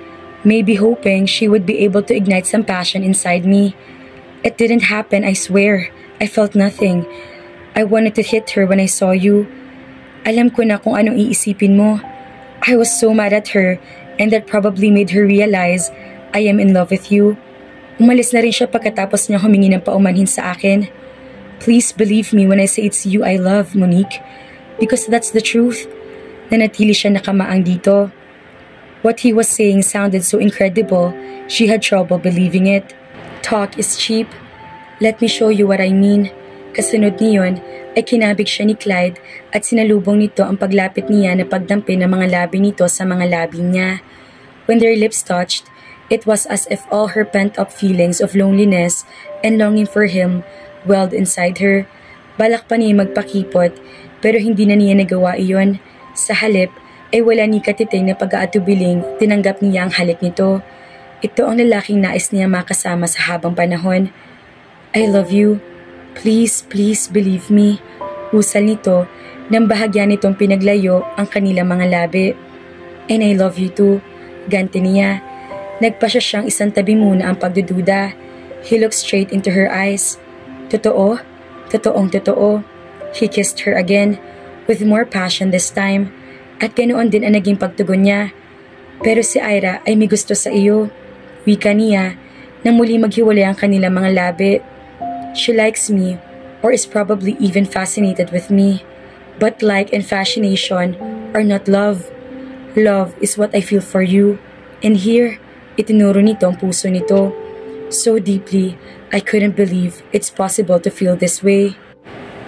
maybe hoping she would be able to ignite some passion inside me. It didn't happen, I swear. I felt nothing. I wanted to hit her when I saw you. Alam ko na kung anong iisipin mo. I was so mad at her and that probably made her realize I am in love with you. Umalis na rin siya pagkatapos niya humingi ng paumanhin sa akin. Please believe me when I say it's you I love, Monique. Because that's the truth. Nanatili siya nakamaang dito. What he was saying sounded so incredible, she had trouble believing it. Talk is cheap. Let me show you what I mean. Kasunod niyon ay kinabig siya ni Clyde at sinalubong nito ang paglapit niya na pagdampi ng mga labi nito sa mga labi niya. When their lips touched, it was as if all her pent-up feelings of loneliness and longing for him welled inside her. Balak pa niya magpakipot pero hindi na niya nagawa iyon. Sa halip ay wala ni katiting na pag-aatubiling tinanggap niya ang halik nito. Ito ang lalaking nais niya makasama sa habang panahon. I love you. Please, please believe me. Usal nito nang bahagya nitong pinaglayo ang kanilang mga labi. And I love you too. Ganti niya. Nagpasya siyang isang tabi muna ang pagdududa. He looked straight into her eyes. Totoo? Totoong totoo. He kissed her again, with more passion this time. At ganoon din ang naging pagtugon niya. Pero si Ira ay may gusto sa iyo. Wika niya na muli maghiwalay ang kanilang mga labi. She likes me, or is probably even fascinated with me. But like and fascination are not love. Love is what I feel for you. And here, itinuro nito ang puso nito. So deeply, I couldn't believe it's possible to feel this way.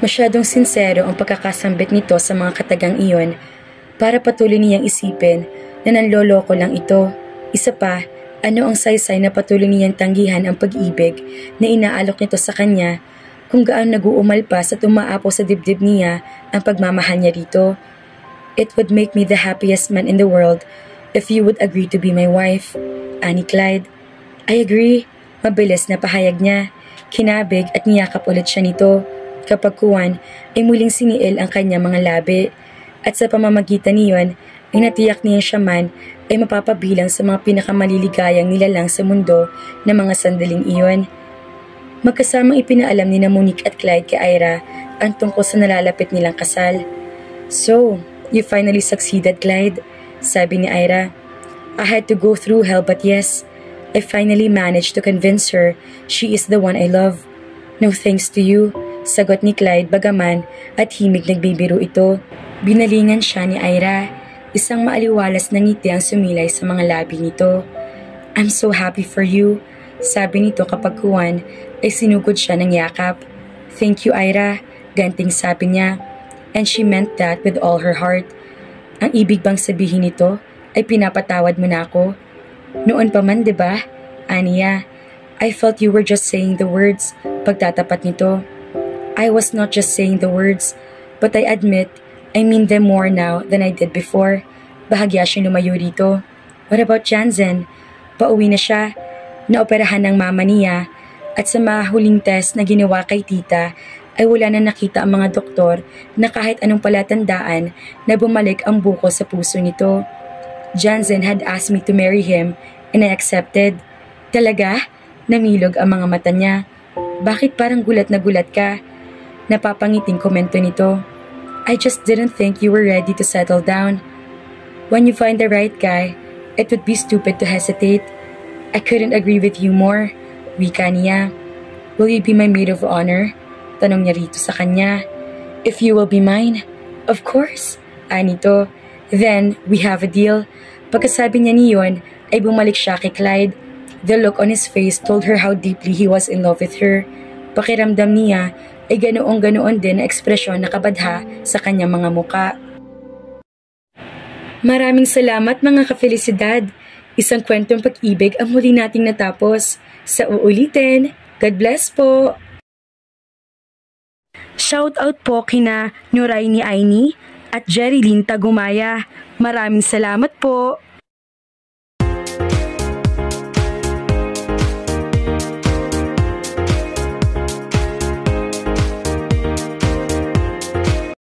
Masyadong sincero ang pagkakasambit nito sa mga katagang iyon para patuloy niyang isipin na nanloloko lang ito. Isa pa, ano ang saysay na patuloy niyang tanggihan ang pag-ibig na inaalok nito sa kanya kung gaano nag-uumalpas at umaapaw sa dibdib niya ang pagmamahal niya rito. It would make me the happiest man in the world if you would agree to be my wife. Ani Clyde. I agree. Mabilis na pahayag niya. Kinabig at niyakap ulit siya nito. Kapag kuwan ay muling siniil ang kanyang mga labi. At sa pamamagitan niyon ay natiyak niya siya man ay mapapabilang sa mga pinakamaliligayang nilalang sa mundo na mga sandaling iyon. Magkasamang ipinaalam ni Monique at Clyde kay Ira ang tungkol sa nalalapit nilang kasal. So, you finally succeeded, Clyde, sabi ni Ira. I had to go through hell, but yes, I finally managed to convince her she is the one I love. No thanks to you, sagot ni Clyde bagaman at himig nagbibiro ito. Binalingan siya ni Ira. Isang maaliwalas na ngiti ang sumilay sa mga labi nito. I'm so happy for you, sabi nito kapag Juan ay sinugod siya ng yakap. Thank you, Ira, ganting sabi niya. And she meant that with all her heart. Ang ibig bang sabihin nito ay pinapatawad mo na ako? Noon pa man, diba? Aniya, I felt you were just saying the words pagtatapat nito. I was not just saying the words, but I admit I mean them more now than I did before. Bahagya siya lumayo rito. What about Jansen? Pauwi na siya. Naoperahan ng mama niya at sa mga huling test na ginawa kay tita ay wala na nakita ang mga doktor na kahit anong palatandaan na bumalik ang buko sa puso nito. Jansen had asked me to marry him and I accepted. Talaga? Namilog ang mga mata niya. Bakit parang gulat na gulat ka? Napapangiting komento nito. I just didn't think you were ready to settle down. When you find the right guy, it would be stupid to hesitate. I couldn't agree with you more. Wika niya. Will you be my maid of honor? Tanong niya rito sa kanya. If you will be mine? Of course. Anito. Then, we have a deal. Pagkasabi niya niyon, ay bumalik siya kay Clyde. The look on his face told her how deeply he was in love with her. Pakiramdam niya ay ganoong-ganoon din na ekspresyon na kabadha sa kanyang mga muka. Maraming salamat mga ka-felicidad. Isang kwentong pag-ibig ang muli nating natapos. Sa uulitin, God bless po! Shoutout po kina Nuray ni Aini at Jerilyn Tagumaya. Maraming salamat po!